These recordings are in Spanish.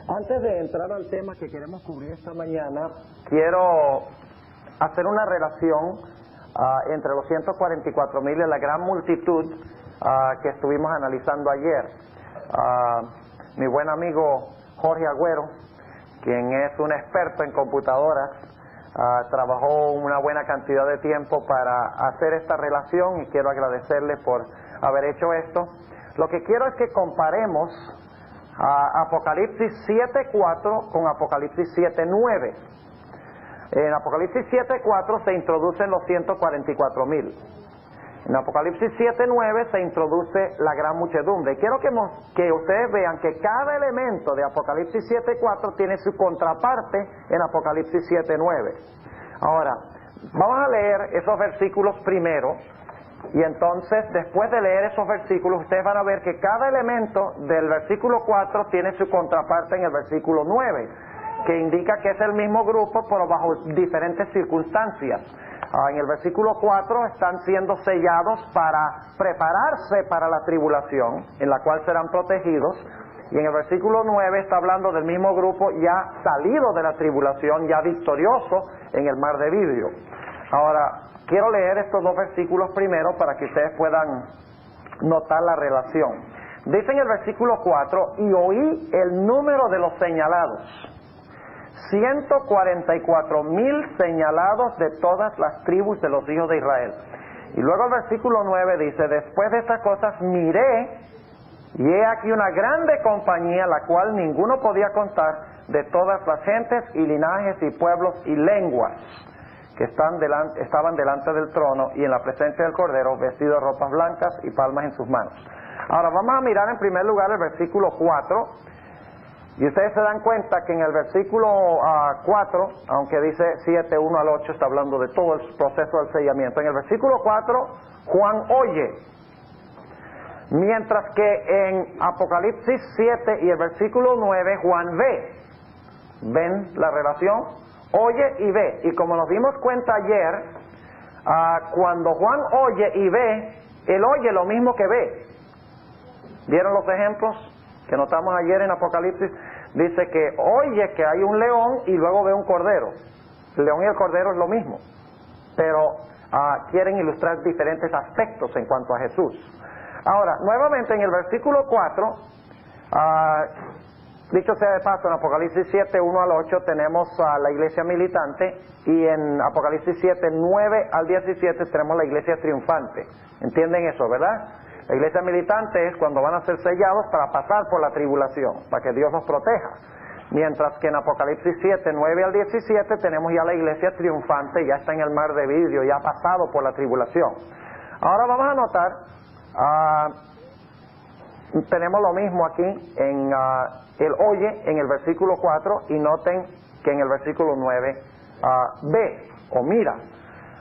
Antes de entrar al tema que queremos cubrir esta mañana, quiero hacer una relación entre los 144,000 y la gran multitud que estuvimos analizando ayer. Mi buen amigo Jorge Agüero, quien es un experto en computadoras, trabajó una buena cantidad de tiempo para hacer esta relación y quiero agradecerle por haber hecho esto. Lo que quiero es que comparemos Apocalipsis 7:4 con Apocalipsis 7:9. En Apocalipsis 7:4 se introducen los 144,000. En Apocalipsis 7:9 se introduce la gran muchedumbre. Quiero que ustedes vean que cada elemento de Apocalipsis 7:4 tiene su contraparte en Apocalipsis 7:9. Ahora, vamos a leer esos versículos primero. Y entonces, después de leer esos versículos, ustedes van a ver que cada elemento del versículo 4 tiene su contraparte en el versículo 9, que indica que es el mismo grupo, pero bajo diferentes circunstancias. En el versículo 4 están siendo sellados para prepararse para la tribulación, en la cual serán protegidos. Y en el versículo 9 está hablando del mismo grupo ya salido de la tribulación, ya victorioso en el mar de vidrio. Ahora, quiero leer estos dos versículos primero para que ustedes puedan notar la relación. Dice en el versículo 4, y oí el número de los señalados, 144,000 señalados de todas las tribus de los hijos de Israel. Y luego el versículo 9 dice, después de estas cosas miré, y he aquí una grande compañía, la cual ninguno podía contar, de todas las gentes y linajes y pueblos y lenguas, que estaban delante del trono y en la presencia del Cordero, vestidos de ropas blancas y palmas en sus manos. Ahora vamos a mirar en primer lugar el versículo 4, y ustedes se dan cuenta que en el versículo 4, aunque dice 7, 1 al 8, está hablando de todo el proceso del sellamiento. En el versículo 4, Juan oye, mientras que en Apocalipsis 7 y el versículo 9, Juan ve. ¿Ven la relación? Oye y ve. Y como nos dimos cuenta ayer, cuando Juan oye y ve, él oye lo mismo que ve. ¿Vieron los ejemplos que notamos ayer en Apocalipsis? Dice que oye que hay un león y luego ve un cordero. El león y el cordero es lo mismo, pero quieren ilustrar diferentes aspectos en cuanto a Jesús. Ahora, nuevamente en el versículo 4, dicho sea de paso, en Apocalipsis 7, 1 al 8 tenemos a la iglesia militante, y en Apocalipsis 7, 9 al 17 tenemos la iglesia triunfante. ¿Entienden eso, verdad? La iglesia militante es cuando van a ser sellados para pasar por la tribulación, para que Dios los proteja. Mientras que en Apocalipsis 7, 9 al 17 tenemos ya la iglesia triunfante, ya está en el mar de vidrio, ya ha pasado por la tribulación. Ahora vamos a notar, tenemos lo mismo aquí en el oye en el versículo 4, y noten que en el versículo 9 ve o mira.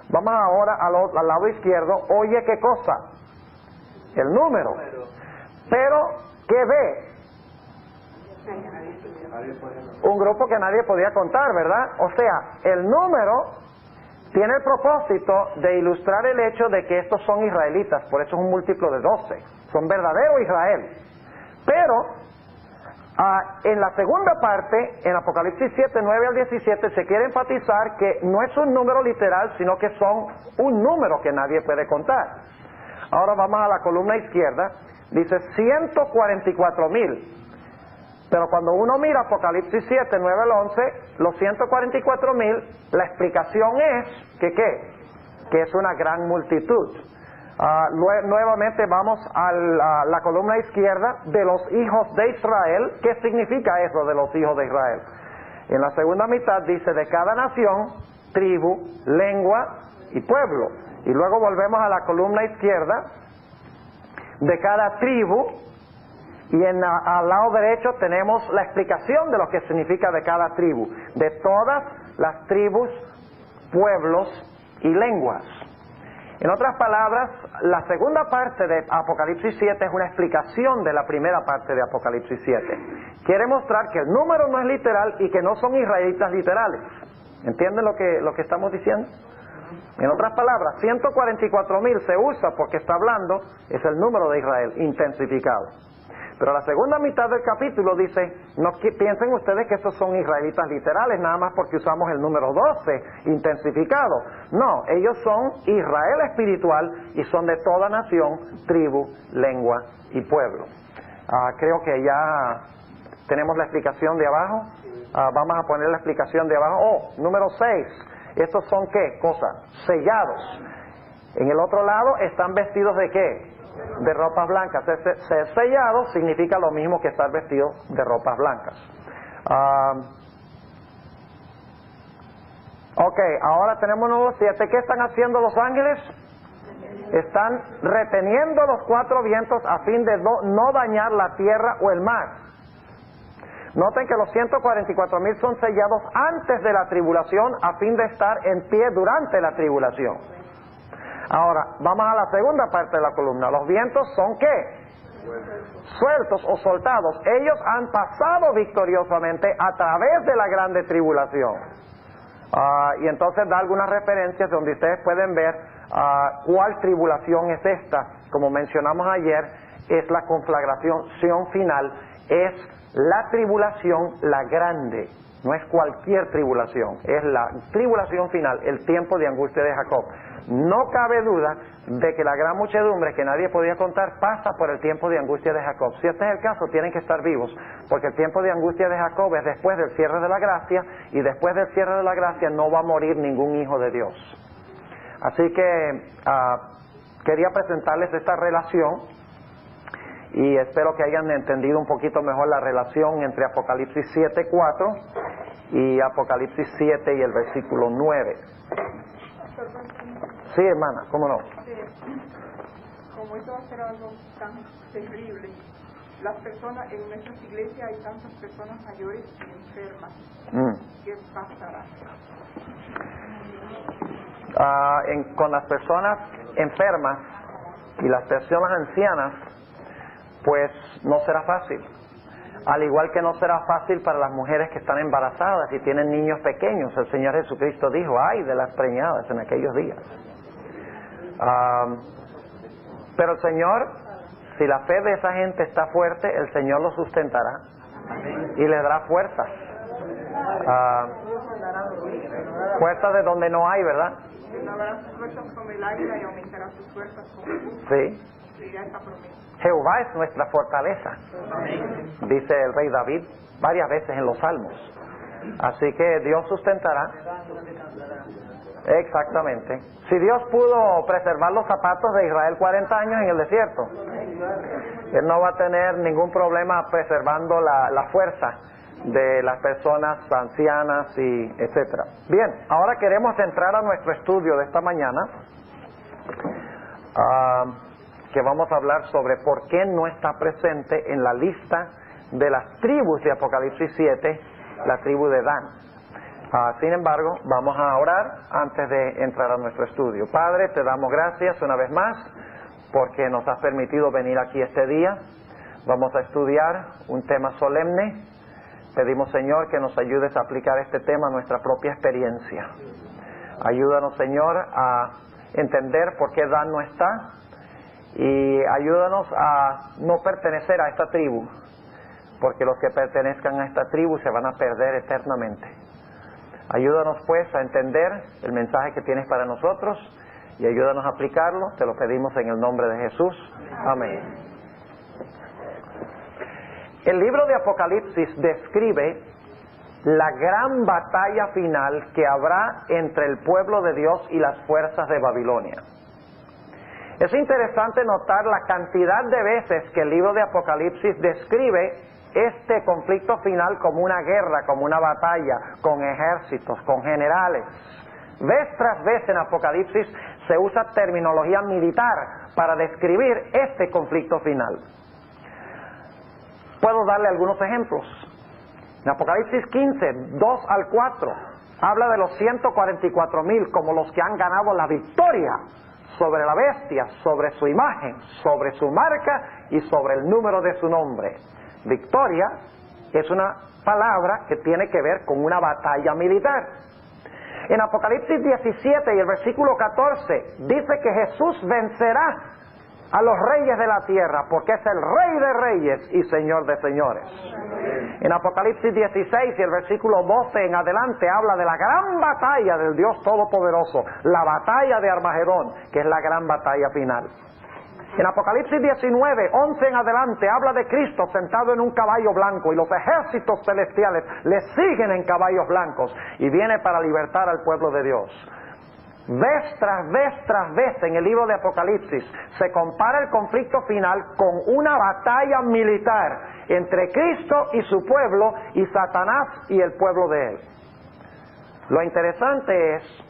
Vamos ahora al lado izquierdo. Oye, ¿qué cosa? El número. Pero, ¿qué ve? Un grupo que nadie podía contar, ¿verdad? O sea, el número tiene el propósito de ilustrar el hecho de que estos son israelitas, por eso es un múltiplo de 12, son verdadero Israel. Pero en la segunda parte, en Apocalipsis 7, 9 al 17, se quiere enfatizar que no es un número literal, sino que son un número que nadie puede contar. Ahora vamos a la columna izquierda, dice 144,000. Pero cuando uno mira Apocalipsis 7, 9 al 11, los 144,000, la explicación es que ¿qué? Que es una gran multitud. Nuevamente vamos a la columna izquierda de los hijos de Israel. ¿Qué significa eso de los hijos de Israel? En la segunda mitad dice de cada nación, tribu, lengua y pueblo. Y luego volvemos a la columna izquierda de cada tribu, y al lado derecho tenemos la explicación de lo que significa de cada tribu, de todas las tribus, pueblos y lenguas. En otras palabras, la segunda parte de Apocalipsis 7 es una explicación de la primera parte de Apocalipsis 7. Quiere mostrar que el número no es literal y que no son israelitas literales. ¿Entienden lo que estamos diciendo? En otras palabras, 144,000 se usa porque está hablando, es el número de Israel intensificado. Pero la segunda mitad del capítulo dice, no piensen ustedes que estos son israelitas literales, nada más porque usamos el número 12 intensificado. No, ellos son Israel espiritual y son de toda nación, tribu, lengua y pueblo. Creo que ya tenemos la explicación de abajo. Vamos a poner la explicación de abajo. Número 6. ¿Estos son qué cosa? Sellados. En el otro lado están vestidos de qué? De ropas blancas. Ser sellado significa lo mismo que estar vestido de ropas blancas. Ok, ahora tenemos número 7. ¿Qué están haciendo los ángeles? Están reteniendo los 4 vientos a fin de no dañar la tierra o el mar. Noten que los 144,000 son sellados antes de la tribulación a fin de estar en pie durante la tribulación. Ahora, vamos a la segunda parte de la columna. Los vientos son ¿qué? Sueltos o soltados. Ellos han pasado victoriosamente a través de la grande tribulación. Y entonces da algunas referencias donde ustedes pueden ver cuál tribulación es esta. Como mencionamos ayer, es la conflagración final, es la tribulación, la grande, no es cualquier tribulación, es la tribulación final, el tiempo de angustia de Jacob. No cabe duda de que la gran muchedumbre que nadie podía contar pasa por el tiempo de angustia de Jacob. Si este es el caso, tienen que estar vivos, porque el tiempo de angustia de Jacob es después del cierre de la gracia, y después del cierre de la gracia no va a morir ningún hijo de Dios. Así que quería presentarles esta relación, y espero que hayan entendido un poquito mejor la relación entre Apocalipsis 7:4 y Apocalipsis 7 y el versículo 9. Sí, hermana, ¿cómo no? Como esto va a ser algo tan terrible, las personas, en nuestras iglesias hay tantas personas mayores y enfermas. ¿Qué pasará? Con las personas enfermas y las personas ancianas, pues no será fácil. Al igual que no será fácil para las mujeres que están embarazadas y tienen niños pequeños. El Señor Jesucristo dijo, ay de las preñadas en aquellos días. Pero el Señor, si la fe de esa gente está fuerte, el Señor los sustentará y les dará fuerzas. Fuerzas de donde no hay, ¿verdad? Renovará sus fuerzas como el águila y aumentará sus fuerzas como el búho. Sí. Jehová es nuestra fortaleza, dice el rey David varias veces en los Salmos. Así que Dios sustentará. Exactamente. Si Dios pudo preservar los zapatos de Israel 40 años en el desierto, Él no va a tener ningún problema preservando la fuerza de las personas ancianas y etcétera. Bien, ahora queremos entrar a nuestro estudio de esta mañana, que vamos a hablar sobre por qué no está presente en la lista de las tribus de Apocalipsis 7, la tribu de Dan. Sin embargo, vamos a orar antes de entrar a nuestro estudio. Padre, te damos gracias una vez más porque nos has permitido venir aquí este día. Vamos a estudiar un tema solemne. Pedimos, Señor, que nos ayudes a aplicar este tema a nuestra propia experiencia. Ayúdanos, Señor, a entender por qué Dan no está, y ayúdanos a no pertenecer a esta tribu, porque los que pertenezcan a esta tribu se van a perder eternamente. Ayúdanos pues a entender el mensaje que tienes para nosotros y ayúdanos a aplicarlo. Te lo pedimos en el nombre de Jesús. Amén. El libro de Apocalipsis describe la gran batalla final que habrá entre el pueblo de Dios y las fuerzas de Babilonia. Es interesante notar la cantidad de veces que el libro de Apocalipsis describe este conflicto final como una guerra, como una batalla, con ejércitos, con generales. Vez tras vez en Apocalipsis se usa terminología militar para describir este conflicto final. Puedo darle algunos ejemplos. En Apocalipsis 15, 2 al 4, habla de los 144,000 como los que han ganado la victoria sobre la bestia, sobre su imagen, sobre su marca y sobre el número de su nombre. Victoria es una palabra que tiene que ver con una batalla militar. En Apocalipsis 17 y el versículo 14 dice que Jesús vencerá a los reyes de la tierra, porque es el Rey de reyes y Señor de señores. En Apocalipsis 16 y el versículo 12 en adelante habla de la gran batalla del Dios Todopoderoso, la batalla de Armagedón, que es la gran batalla final. En Apocalipsis 19, 11 en adelante habla de Cristo sentado en un caballo blanco y los ejércitos celestiales le siguen en caballos blancos y viene para libertar al pueblo de Dios. Vez tras vez en el libro de Apocalipsis se compara el conflicto final con una batalla militar entre Cristo y su pueblo y Satanás y el pueblo de él. Lo interesante es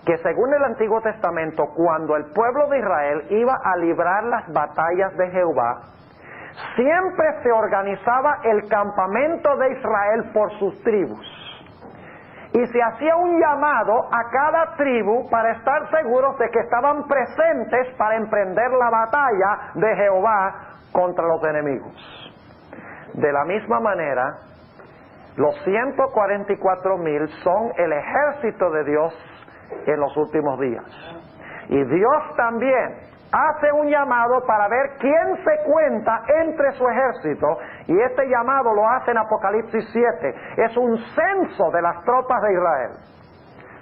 que según el Antiguo Testamento, cuando el pueblo de Israel iba a librar las batallas de Jehová, siempre se organizaba el campamento de Israel por sus tribus. Y se hacía un llamado a cada tribu para estar seguros de que estaban presentes para emprender la batalla de Jehová contra los enemigos. De la misma manera, los 144,000 son el ejército de Dios en los últimos días. Y Dios también hace un llamado para ver quién se cuenta entre su ejército, y este llamado lo hace en Apocalipsis 7. Es un censo de las tropas de Israel.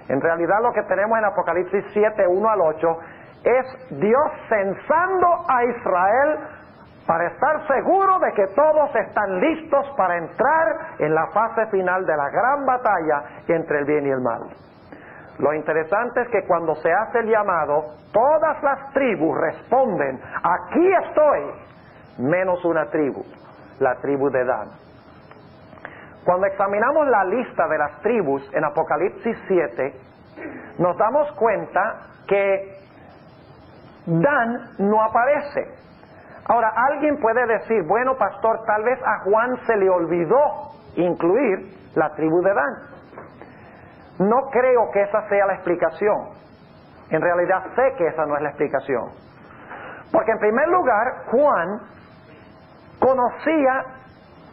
En realidad lo que tenemos en Apocalipsis 7, 1 al 8, es Dios censando a Israel para estar seguro de que todos están listos para entrar en la fase final de la gran batalla entre el bien y el mal. Lo interesante es que cuando se hace el llamado, todas las tribus responden, aquí estoy, menos una tribu, la tribu de Dan. Cuando examinamos la lista de las tribus en Apocalipsis 7, nos damos cuenta que Dan no aparece. Ahora, alguien puede decir, bueno, pastor, tal vez a Juan se le olvidó incluir la tribu de Dan. No creo que esa sea la explicación. En realidad sé que esa no es la explicación. Porque en primer lugar, Juan conocía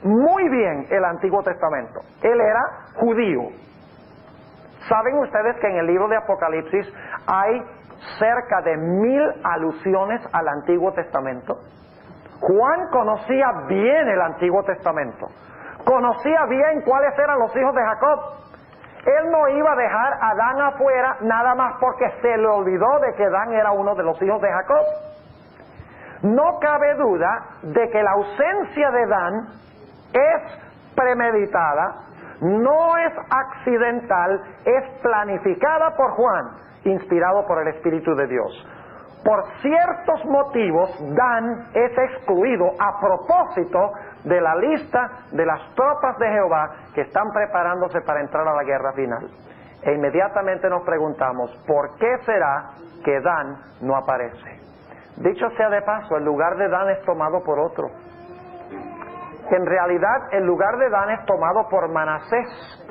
muy bien el Antiguo Testamento. Él era judío. ¿Saben ustedes que en el libro de Apocalipsis hay cerca de 1000 alusiones al Antiguo Testamento? Juan conocía bien el Antiguo Testamento. Conocía bien cuáles eran los hijos de Jacob. Él no iba a dejar a Dan afuera nada más porque se le olvidó de que Dan era uno de los hijos de Jacob. No cabe duda de que la ausencia de Dan es premeditada, no es accidental, es planificada por Juan, inspirado por el Espíritu de Dios. Por ciertos motivos, Dan es excluido a propósito de la lista de las tropas de Jehová que están preparándose para entrar a la guerra final. E inmediatamente nos preguntamos, ¿por qué será que Dan no aparece? Dicho sea de paso, el lugar de Dan es tomado por otro. En realidad, el lugar de Dan es tomado por Manasés,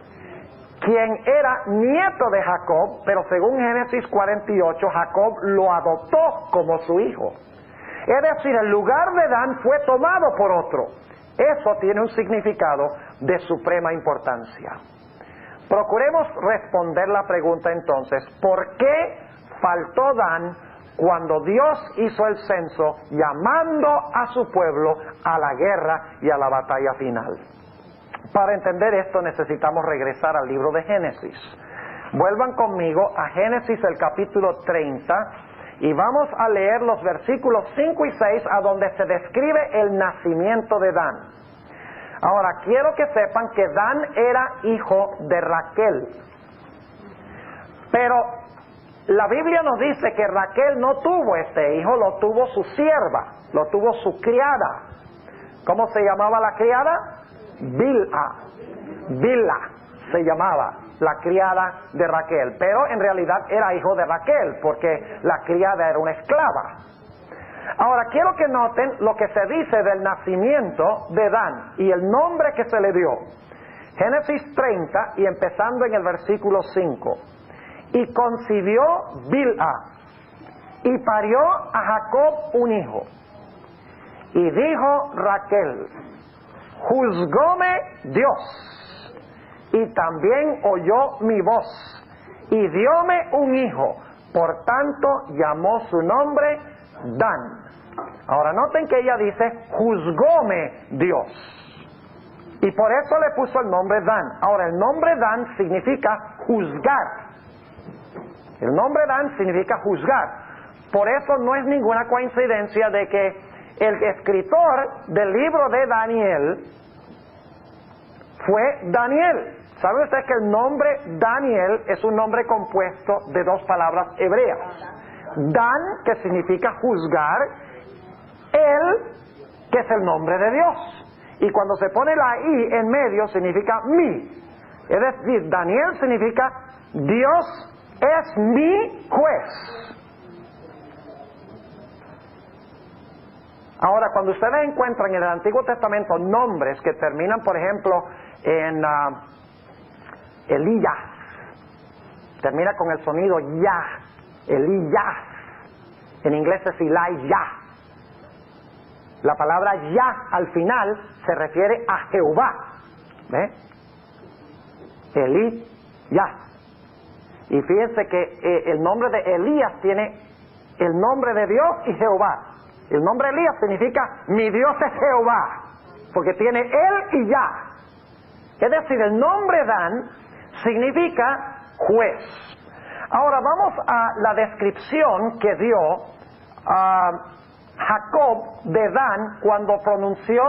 quien era nieto de Jacob, pero según Génesis 48, Jacob lo adoptó como su hijo. Es decir, el lugar de Dan fue tomado por otro. Eso tiene un significado de suprema importancia. Procuremos responder la pregunta entonces, ¿por qué faltó Dan cuando Dios hizo el censo llamando a su pueblo a la guerra y a la batalla final? Para entender esto necesitamos regresar al libro de Génesis. Vuelvan conmigo a Génesis el capítulo 30 y vamos a leer los versículos 5 y 6 a donde se describe el nacimiento de Dan. Ahora, quiero que sepan que Dan era hijo de Raquel. Pero la Biblia nos dice que Raquel no tuvo este hijo, lo tuvo su sierva, lo tuvo su criada. ¿Cómo se llamaba la criada? Bilha se llamaba la criada de Raquel, pero en realidad era hijo de Raquel porque la criada era una esclava. Ahora quiero que noten lo que se dice del nacimiento de Dan y el nombre que se le dio. Génesis 30 y empezando en el versículo 5. Y concibió Bilha y parió a Jacob un hijo. Y dijo Raquel, juzgóme Dios, y también oyó mi voz, y dióme un hijo, por tanto llamó su nombre Dan. Ahora noten que ella dice, juzgóme Dios. Y por eso le puso el nombre Dan. Ahora el nombre Dan significa juzgar. El nombre Dan significa juzgar. Por eso no es ninguna coincidencia de que el escritor del libro de Daniel fue Daniel. ¿Sabe usted que el nombre Daniel es un nombre compuesto de dos palabras hebreas? Dan, que significa juzgar, él, que es el nombre de Dios. Y cuando se pone la I en medio, significa mi. Es decir, Daniel significa Dios es mi juez. Ahora, cuando ustedes encuentran en el Antiguo Testamento nombres que terminan, por ejemplo, en Elías, termina con el sonido ya, Elías, en inglés es Elijah. La palabra ya al final se refiere a Jehová. ¿Ve? Elías. Y fíjense que el nombre de Elías tiene el nombre de Dios y Jehová. El nombre Elías significa mi Dios es Jehová, porque tiene él y ya. Es decir, el nombre Dan significa juez. Ahora vamos a la descripción que dio Jacob de Dan cuando pronunció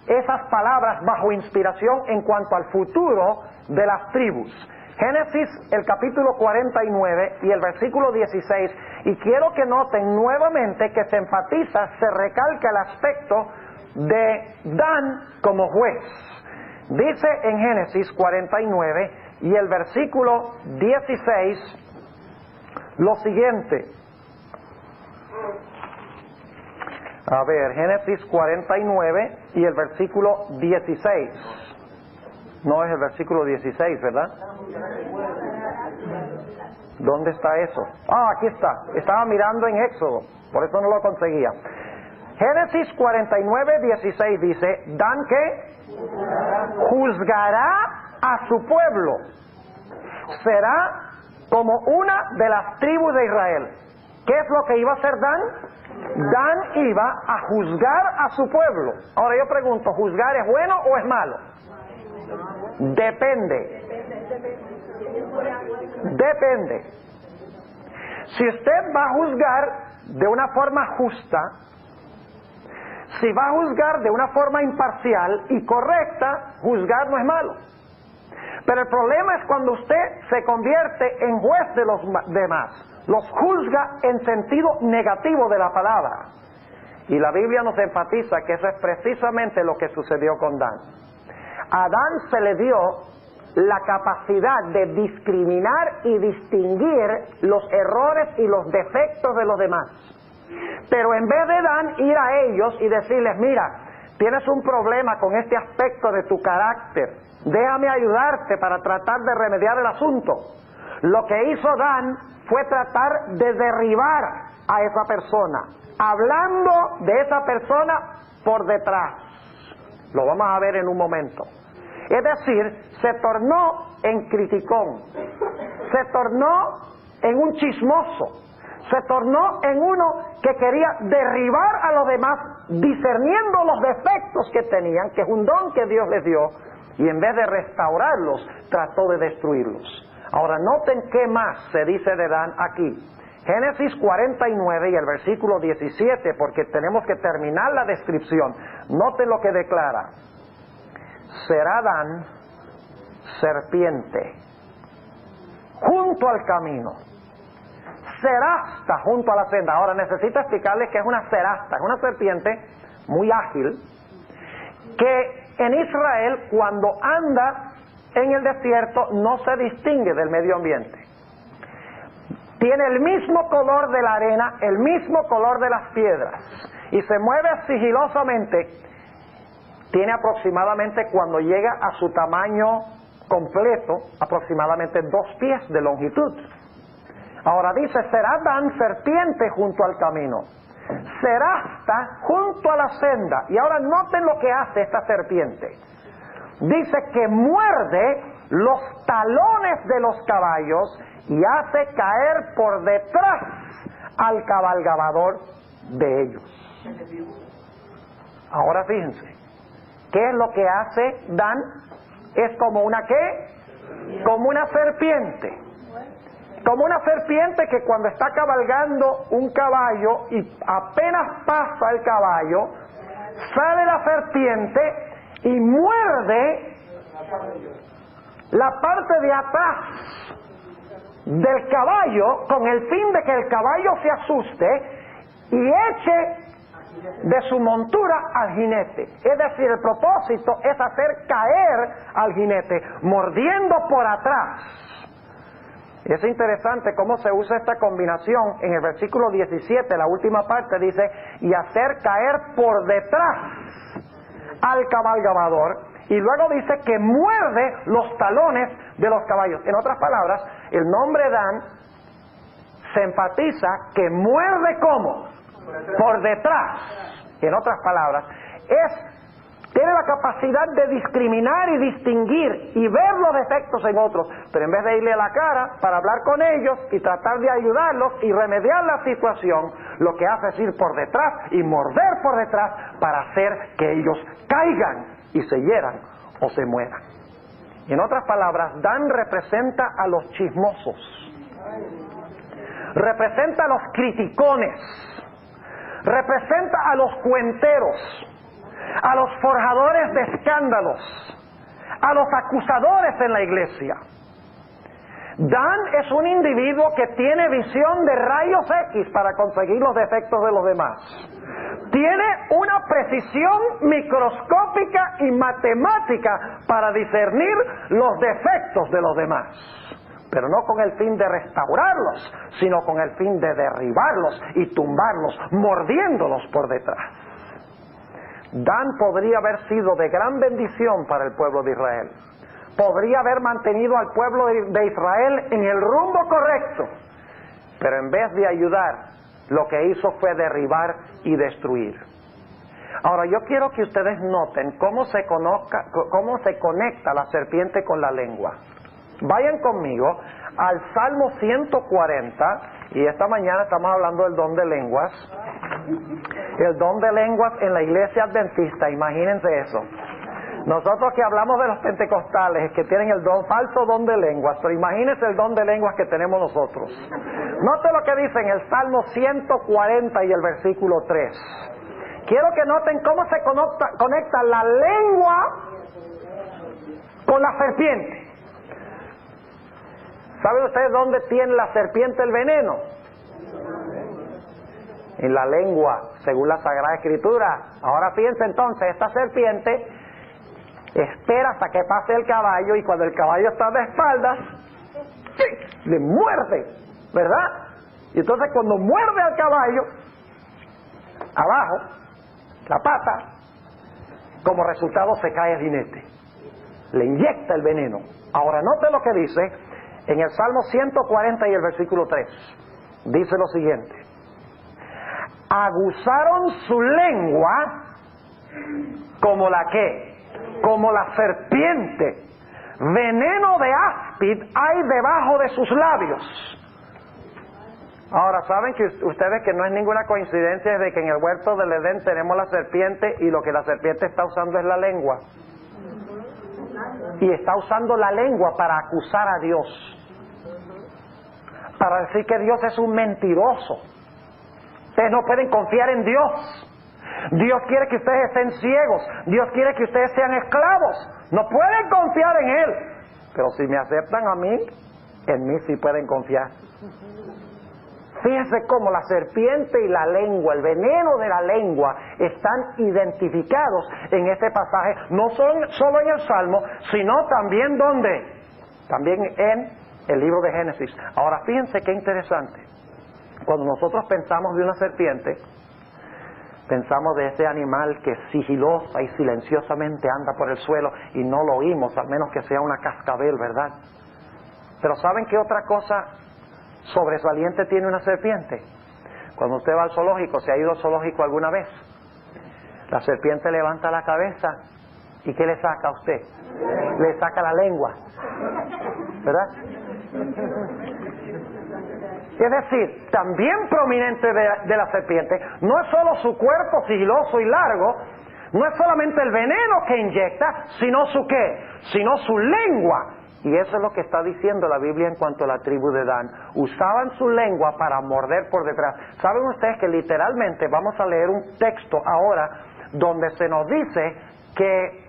esas palabras bajo inspiración en cuanto al futuro de las tribus. Génesis, el capítulo 49 y el versículo 16, y quiero que noten nuevamente que se enfatiza, se recalca el aspecto de Dan como juez. Dice en Génesis 49 y el versículo 16 lo siguiente. A ver, Génesis 49 y el versículo 16. No es el versículo 16, ¿verdad? ¿Dónde está eso? Ah, aquí está. Estaba mirando en Éxodo, por eso no lo conseguía. Génesis 49, 16 dice, Dan que juzgará a su pueblo. Será como una de las tribus de Israel. ¿Qué es lo que iba a hacer Dan? Dan iba a juzgar a su pueblo. Ahora yo pregunto, ¿juzgar es bueno o es malo? Depende. Depende. Si usted va a juzgar de una forma justa, si va a juzgar de una forma imparcial y correcta, juzgar no es malo. Pero el problema es cuando usted se convierte en juez de los demás, los juzga en sentido negativo de la palabra. Y la Biblia nos enfatiza que eso es precisamente lo que sucedió con Dan. A Dan se le dio la capacidad de discriminar y distinguir los errores y los defectos de los demás. Pero en vez de Dan ir a ellos y decirles, mira, tienes un problema con este aspecto de tu carácter, déjame ayudarte para tratar de remediar el asunto. Lo que hizo Dan fue tratar de derribar a esa persona, hablando de esa persona por detrás. Lo vamos a ver en un momento. Es decir, se tornó en criticón, se tornó en un chismoso, se tornó en uno que quería derribar a los demás, discerniendo los defectos que tenían, que es un don que Dios les dio, y en vez de restaurarlos, trató de destruirlos. Ahora noten qué más se dice de Dan aquí. Génesis 49 y el versículo 17, porque tenemos que terminar la descripción. Noten lo que declara. Será Dan serpiente junto al camino, cerasta junto a la senda. Ahora necesito explicarles que es una cerasta, es una serpiente muy ágil, que en Israel cuando anda en el desierto no se distingue del medio ambiente. Tiene el mismo color de la arena, el mismo color de las piedras, y se mueve sigilosamente. Tiene aproximadamente, cuando llega a su tamaño completo, aproximadamente 2 pies de longitud. Ahora dice, será Dan serpiente junto al camino, cerasta junto a la senda. Y ahora noten lo que hace esta serpiente. Dice que muerde los talones de los caballos y hace caer por detrás al cabalgador de ellos. Ahora fíjense, ¿qué es lo que hace Dan? Es como una ¿qué? Como una serpiente. Como una serpiente que cuando está cabalgando un caballo y apenas pasa el caballo, sale la serpiente y muerde la parte de atrás del caballo con el fin de que el caballo se asuste y eche de su montura al jinete. Es decir, el propósito es hacer caer al jinete, mordiendo por atrás. Y es interesante cómo se usa esta combinación. En el versículo 17, la última parte dice, y hacer caer por detrás al cabalgador, y luego dice que muerde los talones de los caballos. En otras palabras, el nombre Dan se enfatiza que muerde ¿cómo? Por detrás. En otras palabras, tiene la capacidad de discriminar y distinguir y ver los defectos en otros, pero en vez de irle a la cara para hablar con ellos y tratar de ayudarlos y remediar la situación, lo que hace es ir por detrás y morder por detrás para hacer que ellos caigan y se hieran o se mueran. En otras palabras, Dan representa a los chismosos, representa a los criticones, representa a los cuenteros, a los forjadores de escándalos, a los acusadores en la iglesia. Dan es un individuo que tiene visión de rayos X para conseguir los defectos de los demás. Tiene una precisión microscópica y matemática para discernir los defectos de los demás, pero no con el fin de restaurarlos, sino con el fin de derribarlos y tumbarlos, mordiéndolos por detrás. Dan podría haber sido de gran bendición para el pueblo de Israel. Podría haber mantenido al pueblo de Israel en el rumbo correcto, pero en vez de ayudar, lo que hizo fue derribar y destruir. Ahora, yo quiero que ustedes noten cómo se conecta la serpiente con la lengua. Vayan conmigo al Salmo 140, y esta mañana estamos hablando del don de lenguas. El don de lenguas en la iglesia adventista, imagínense eso. Nosotros que hablamos de los pentecostales, que tienen el falso don de lenguas, pero imagínense el don de lenguas que tenemos nosotros. Note lo que dice en el Salmo 140 y el versículo 3. Quiero que noten cómo se conecta la lengua con la serpiente. ¿Saben ustedes dónde tiene la serpiente el veneno? En la lengua, según la Sagrada Escritura. Ahora fíjense entonces, esta serpiente espera hasta que pase el caballo, y cuando el caballo está de espaldas, le muerde, ¿verdad? Y entonces cuando muerde al caballo, abajo, la pata, como resultado se cae el jinete. Le inyecta el veneno. Ahora note lo que dice en el Salmo 140 y el versículo 3. Dice lo siguiente: aguzaron su lengua como la ¿qué? Como la serpiente. Veneno de áspid hay debajo de sus labios. Ahora, ¿saben que ustedes que no es ninguna coincidencia de que en el huerto del Edén tenemos la serpiente, y lo que la serpiente está usando es la lengua? Y está usando la lengua para acusar a Dios, para decir que Dios es un mentiroso. Ustedes no pueden confiar en Dios. Dios quiere que ustedes estén ciegos. Dios quiere que ustedes sean esclavos. No pueden confiar en Él. Pero si me aceptan a mí, en mí sí pueden confiar. Fíjense cómo la serpiente y la lengua, el veneno de la lengua, están identificados en este pasaje, no solo en el Salmo, sino también ¿dónde? También en el libro de Génesis. Ahora fíjense qué interesante. Cuando nosotros pensamos de una serpiente, pensamos de ese animal que sigilosa y silenciosamente anda por el suelo y no lo oímos, al menos que sea una cascabel, ¿verdad? Pero ¿saben qué otra cosa sobresaliente tiene una serpiente? Cuando usted va al zoológico, ¿se ha ido al zoológico alguna vez? La serpiente levanta la cabeza, ¿y qué le saca a usted? Le saca la lengua, ¿verdad? Es decir, también prominente de la serpiente, no es solo su cuerpo sigiloso y largo, no es solamente el veneno que inyecta, sino su ¿qué? Sino su lengua. Y eso es lo que está diciendo la Biblia en cuanto a la tribu de Dan. Usaban su lengua para morder por detrás. ¿Saben ustedes que literalmente vamos a leer un texto ahora donde se nos dice que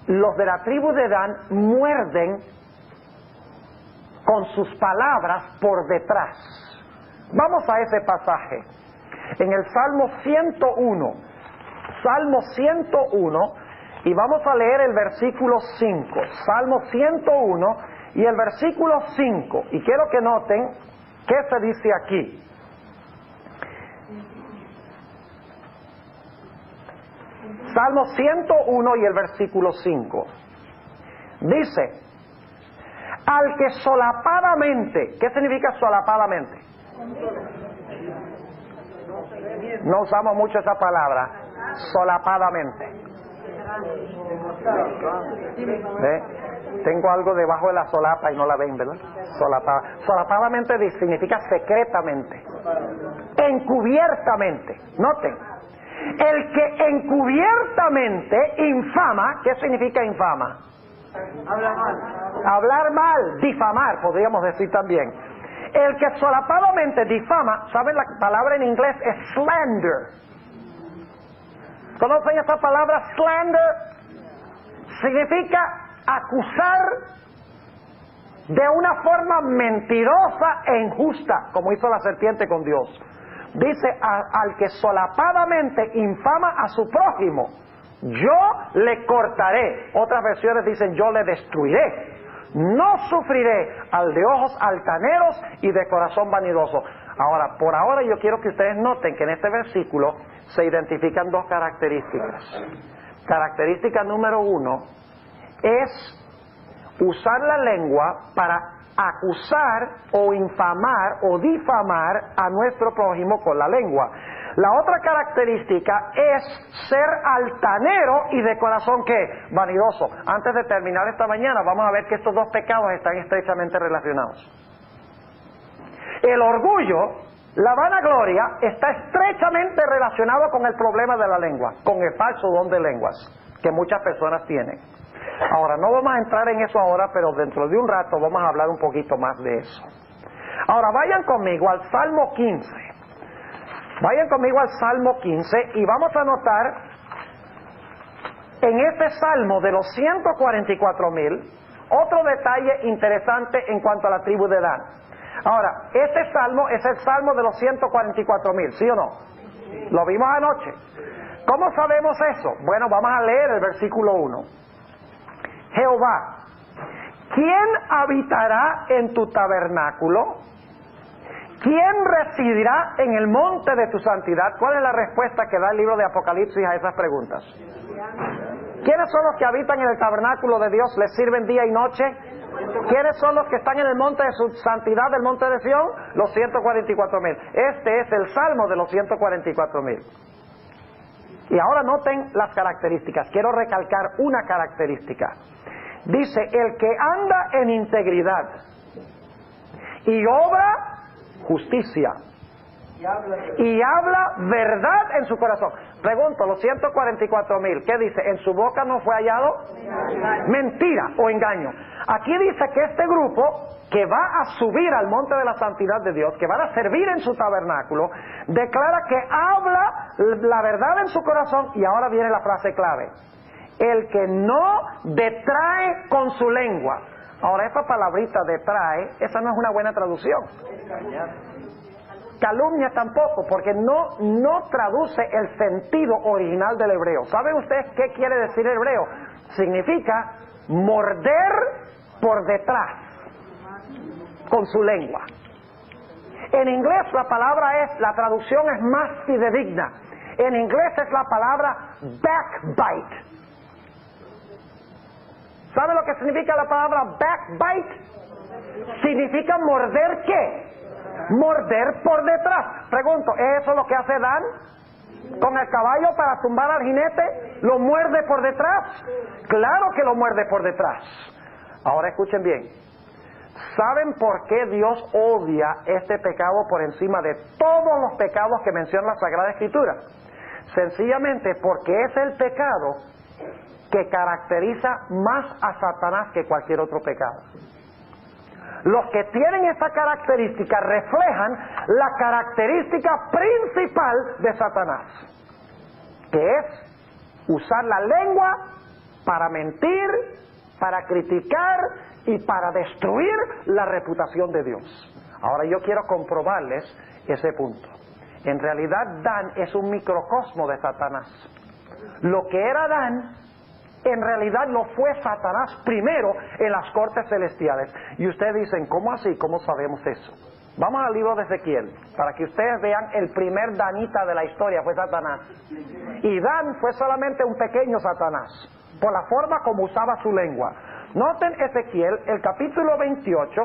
los de la tribu de Dan muerden con sus palabras por detrás? Vamos a ese pasaje. En el Salmo 101. Salmo 101. Y vamos a leer el versículo 5, Salmo 101 y el versículo 5. Y quiero que noten qué se dice aquí. Salmo 101 y el versículo 5. Dice, al que solapadamente, ¿qué significa solapadamente? No usamos mucho esa palabra, solapadamente. ¿Ve? Tengo algo debajo de la solapa y no la ven, ¿verdad? Solapadamente significa secretamente, encubiertamente. Noten, el que encubiertamente infama, ¿qué significa infama? Hablar mal, difamar, podríamos decir también. El que solapadamente difama, ¿saben? La palabra en inglés es slander. ¿Conocen esa palabra slander? Significa acusar de una forma mentirosa e injusta, como hizo la serpiente con Dios. Dice, al que solapadamente infama a su prójimo, yo le cortaré. Otras versiones dicen, yo le destruiré. No sufriré al de ojos altaneros y de corazón vanidoso. Ahora, por ahora yo quiero que ustedes noten que en este versículo se identifican dos características. Característica número 1 es usar la lengua para acusar o infamar o difamar a nuestro prójimo con la lengua. La otra característica es ser altanero y de corazón ¿qué? Vanidoso. Antes de terminar esta mañana vamos a ver que estos dos pecados están estrechamente relacionados. El orgullo, la vanagloria, está estrechamente relacionado con el problema de la lengua, con el falso don de lenguas que muchas personas tienen. Ahora, no vamos a entrar en eso ahora, pero dentro de un rato vamos a hablar un poquito más de eso. Ahora, vayan conmigo al Salmo 15. Vayan conmigo al Salmo 15 y vamos a notar en este Salmo de los 144,000 otro detalle interesante en cuanto a la tribu de Dan. Ahora, este Salmo es el Salmo de los 144,000, ¿sí o no? Lo vimos anoche. ¿Cómo sabemos eso? Bueno, vamos a leer el versículo 1. Jehová, ¿quién habitará en tu tabernáculo? ¿Quién residirá en el monte de tu santidad? ¿Cuál es la respuesta que da el libro de Apocalipsis a esas preguntas? ¿Quiénes son los que habitan en el tabernáculo de Dios? ¿Les sirven día y noche? ¿Quiénes son los que están en el monte de su santidad, del monte de Sión? Los 144,000. Este es el salmo de los 144,000. Y ahora noten las características. Quiero recalcar una característica. Dice, el que anda en integridad y obra justicia y habla verdad en su corazón. Pregunto, los 144,000, ¿qué dice? ¿En su boca no fue hallado mentira o engaño? Aquí dice que este grupo que va a subir al monte de la santidad de Dios, que van a servir en su tabernáculo, declara que habla la verdad en su corazón. Y ahora viene la frase clave: el que no detrae con su lengua. Ahora, esa palabrita detrae, esa no es una buena traducción. Calumnia tampoco, porque no traduce el sentido original del hebreo. ¿Saben ustedes qué quiere decir hebreo? Significa morder por detrás con su lengua. En inglés la traducción es más fidedigna. En inglés es la palabra backbite. ¿Sabe lo que significa la palabra backbite? Significa morder ¿qué? Morder por detrás. Pregunto, ¿es eso lo que hace Dan con el caballo para tumbar al jinete? ¿Lo muerde por detrás? Claro que lo muerde por detrás. Ahora escuchen bien. ¿Saben por qué Dios odia este pecado por encima de todos los pecados que menciona la Sagrada Escritura? Sencillamente porque es el pecado que caracteriza más a Satanás que cualquier otro pecado. Los que tienen esta característica reflejan la característica principal de Satanás, que es usar la lengua para mentir, para criticar y para destruir la reputación de Dios. Ahora yo quiero comprobarles ese punto. En realidad Dan es un microcosmo de Satanás. Lo que era Dan, en realidad lo fue Satanás primero en las cortes celestiales. Y ustedes dicen, ¿cómo así? ¿Cómo sabemos eso? Vamos al libro de Ezequiel, para que ustedes vean el primer danita de la historia fue Satanás. Y Dan fue solamente un pequeño Satanás, por la forma como usaba su lengua. Noten Ezequiel, el capítulo 28,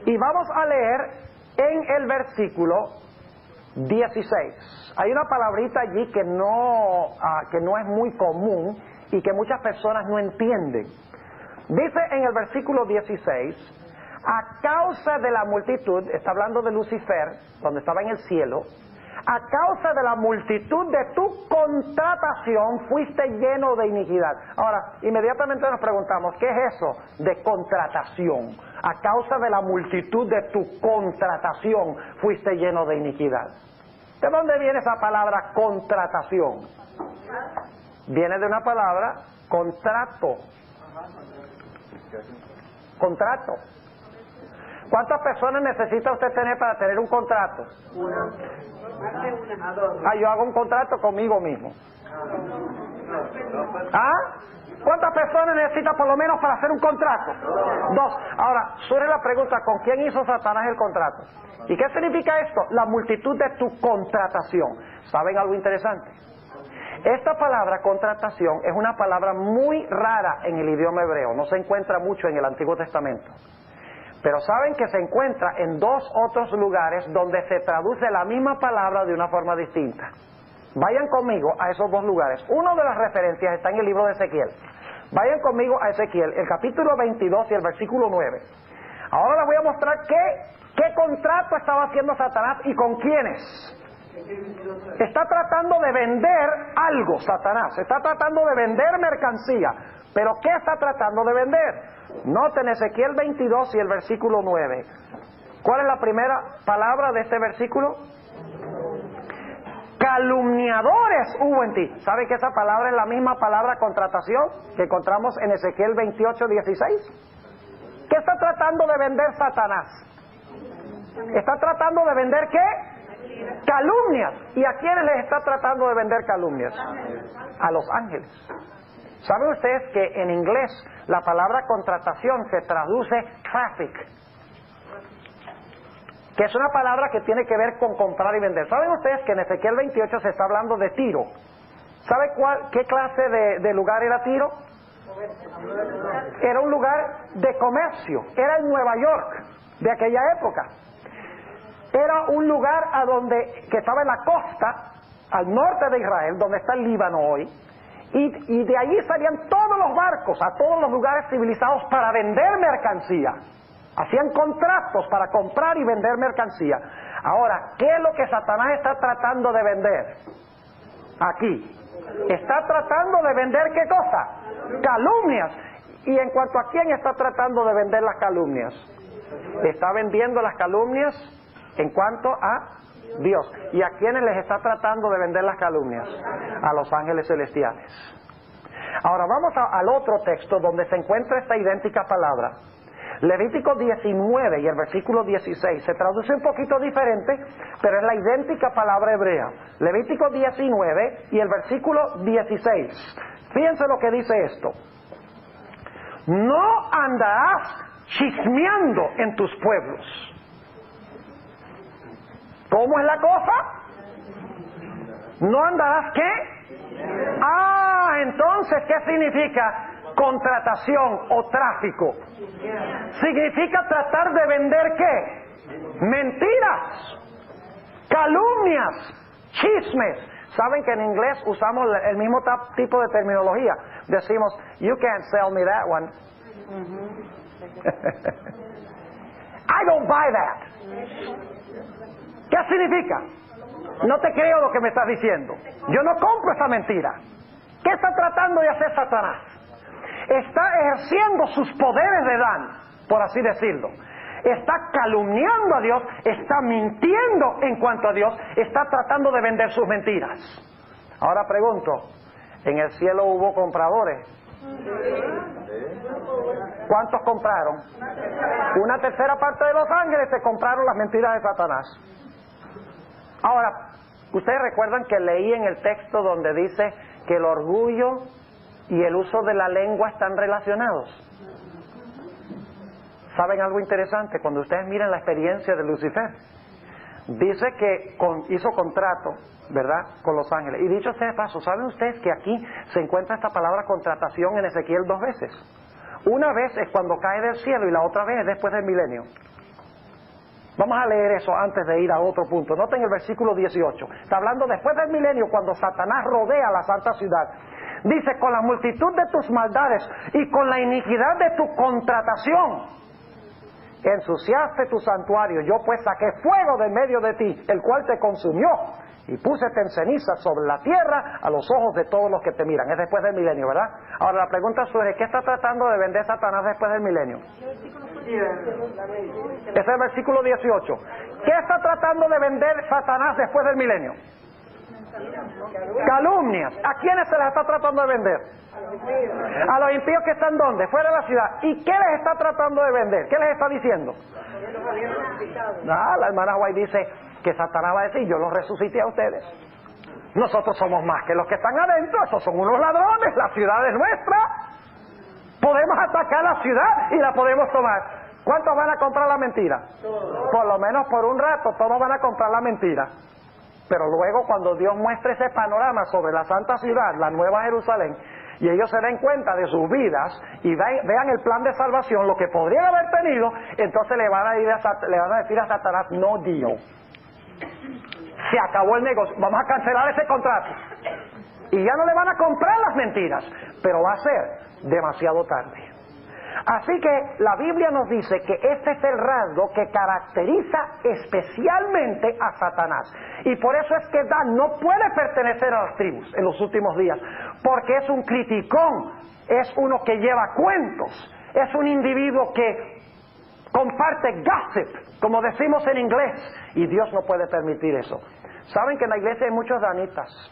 y vamos a leer en el versículo 16. Hay una palabrita allí que no es muy común y que muchas personas no entienden. Dice en el versículo 16, a causa de la multitud, está hablando de Lucifer, cuando estaba en el cielo, a causa de la multitud de tu contratación fuiste lleno de iniquidad. Ahora, inmediatamente nos preguntamos, ¿qué es eso de contratación? A causa de la multitud de tu contratación fuiste lleno de iniquidad. ¿De dónde viene esa palabra contratación? Viene de una palabra contrato. Contrato. ¿Cuántas personas necesita usted tener para tener un contrato? Yo hago un contrato conmigo mismo. ¿Cuántas personas necesita por lo menos para hacer un contrato? 2. Ahora, surge la pregunta, ¿con quién hizo Satanás el contrato? ¿Y qué significa esto? La multitud de tu contratación. ¿Saben algo interesante? Esta palabra contratación es una palabra muy rara en el idioma hebreo. No se encuentra mucho en el Antiguo Testamento. Pero saben que se encuentra en 2 otros lugares donde se traduce la misma palabra de una forma distinta. Vayan conmigo a esos 2 lugares. Una de las referencias está en el libro de Ezequiel. Vayan conmigo a Ezequiel, el capítulo 22 y el versículo 9. Ahora les voy a mostrar qué contrato estaba haciendo Satanás y con quiénes. Está tratando de vender algo, Satanás. Está tratando de vender mercancía. ¿Pero qué está tratando de vender? Noten Ezequiel 22 y el versículo 9. ¿Cuál es la primera palabra de este versículo? Calumniadores hubo en ti. ¿Sabe que esa palabra es la misma palabra contratación que encontramos en Ezequiel 28, 16? ¿Qué está tratando de vender Satanás? ¿Está tratando de vender qué? Calumnias. ¿Y a quiénes les está tratando de vender calumnias? A los ángeles. ¿Saben ustedes que en inglés la palabra contratación se traduce traffic? Que es una palabra que tiene que ver con comprar y vender. ¿Saben ustedes que en Ezequiel 28 se está hablando de Tiro? ¿Sabe qué clase de lugar era Tiro? Era un lugar de comercio. Era en Nueva York de aquella época. Era un lugar que estaba en la costa, al norte de Israel, donde está el Líbano hoy. Y de allí salían todos los barcos a todos los lugares civilizados para vender mercancía. Hacían contratos para comprar y vender mercancía. Ahora, ¿qué es lo que Satanás está tratando de vender? Aquí. Está tratando de vender ¿qué cosa? Calumnias. ¿Y en cuanto a quién está tratando de vender las calumnias? Está vendiendo las calumnias en cuanto a Dios. ¿Y a quiénes les está tratando de vender las calumnias? A los ángeles celestiales. Ahora vamos al otro texto donde se encuentra esta idéntica palabra. Levítico 19 y el versículo 16. Se traduce un poquito diferente, pero es la idéntica palabra hebrea. Levítico 19 y el versículo 16. Fíjense lo que dice esto. No andarás chismeando en tus pueblos. ¿Cómo es la cosa? ¿No andarás qué? Entonces, ¿qué significa contratación o tráfico? Significa tratar de vender ¿qué? Mentiras, calumnias, chismes. Saben que en inglés usamos el mismo tipo de terminología. Decimos, you can't sell me that one. I don't buy that. ¿Qué significa? No te creo lo que me estás diciendo. Yo no compro esa mentira. ¿Qué está tratando de hacer Satanás? Está ejerciendo sus poderes de Dan, por así decirlo. Está calumniando a Dios, está mintiendo en cuanto a Dios, está tratando de vender sus mentiras. Ahora pregunto, ¿en el cielo hubo compradores? ¿Cuántos compraron? Una tercera parte de los ángeles se compraron las mentiras de Satanás. Ahora, ¿ustedes recuerdan que leí en el texto donde dice que el orgullo y el uso de la lengua están relacionados? ¿Saben algo interesante? Cuando ustedes miran la experiencia de Lucifer, dice que hizo contrato, ¿verdad?, con los ángeles. Y dicho sea de paso, ¿saben ustedes que aquí se encuentra esta palabra contratación en Ezequiel 2 veces? Una vez es cuando cae del cielo y la otra vez es después del milenio. Vamos a leer eso antes de ir a otro punto. Noten el versículo 18. Está hablando después del milenio, cuando Satanás rodea la santa ciudad. Dice, con la multitud de tus maldades y con la iniquidad de tu contratación, ensuciaste tu santuario. Yo pues saqué fuego de medio de ti, el cual te consumió, y púsete en ceniza sobre la tierra a los ojos de todos los que te miran. Es después del milenio, ¿verdad? Ahora la pregunta surge, ¿qué está tratando de vender Satanás después del milenio? Ese es el versículo 18. ¿Qué está tratando de vender Satanás después del milenio? Calumnias. ¿A quiénes se les está tratando de vender? A los impíos que están ¿dónde? Fuera de la ciudad. ¿Y qué les está tratando de vender? ¿Qué les está diciendo? La hermana White dice que Satanás va a decir, yo los resucité a ustedes. Nosotros somos más que los que están adentro, esos son unos ladrones, la ciudad es nuestra. Podemos atacar la ciudad y la podemos tomar. ¿Cuántos van a comprar la mentira? Por lo menos por un rato, todos van a comprar la mentira. Pero luego cuando Dios muestre ese panorama sobre la santa ciudad, la nueva Jerusalén, y ellos se den cuenta de sus vidas y vean el plan de salvación, lo que podrían haber tenido, entonces le van a decir a Satanás, no deal. Se acabó el negocio, vamos a cancelar ese contrato. Y ya no le van a comprar las mentiras, pero va a ser demasiado tarde. Así que la Biblia nos dice que este es el rasgo que caracteriza especialmente a Satanás. Y por eso es que Dan no puede pertenecer a las tribus en los últimos días, porque es un criticón, es uno que lleva cuentos, es un individuo que comparte gossip, como decimos en inglés, y Dios no puede permitir eso. ¿Saben que en la iglesia hay muchos danitas?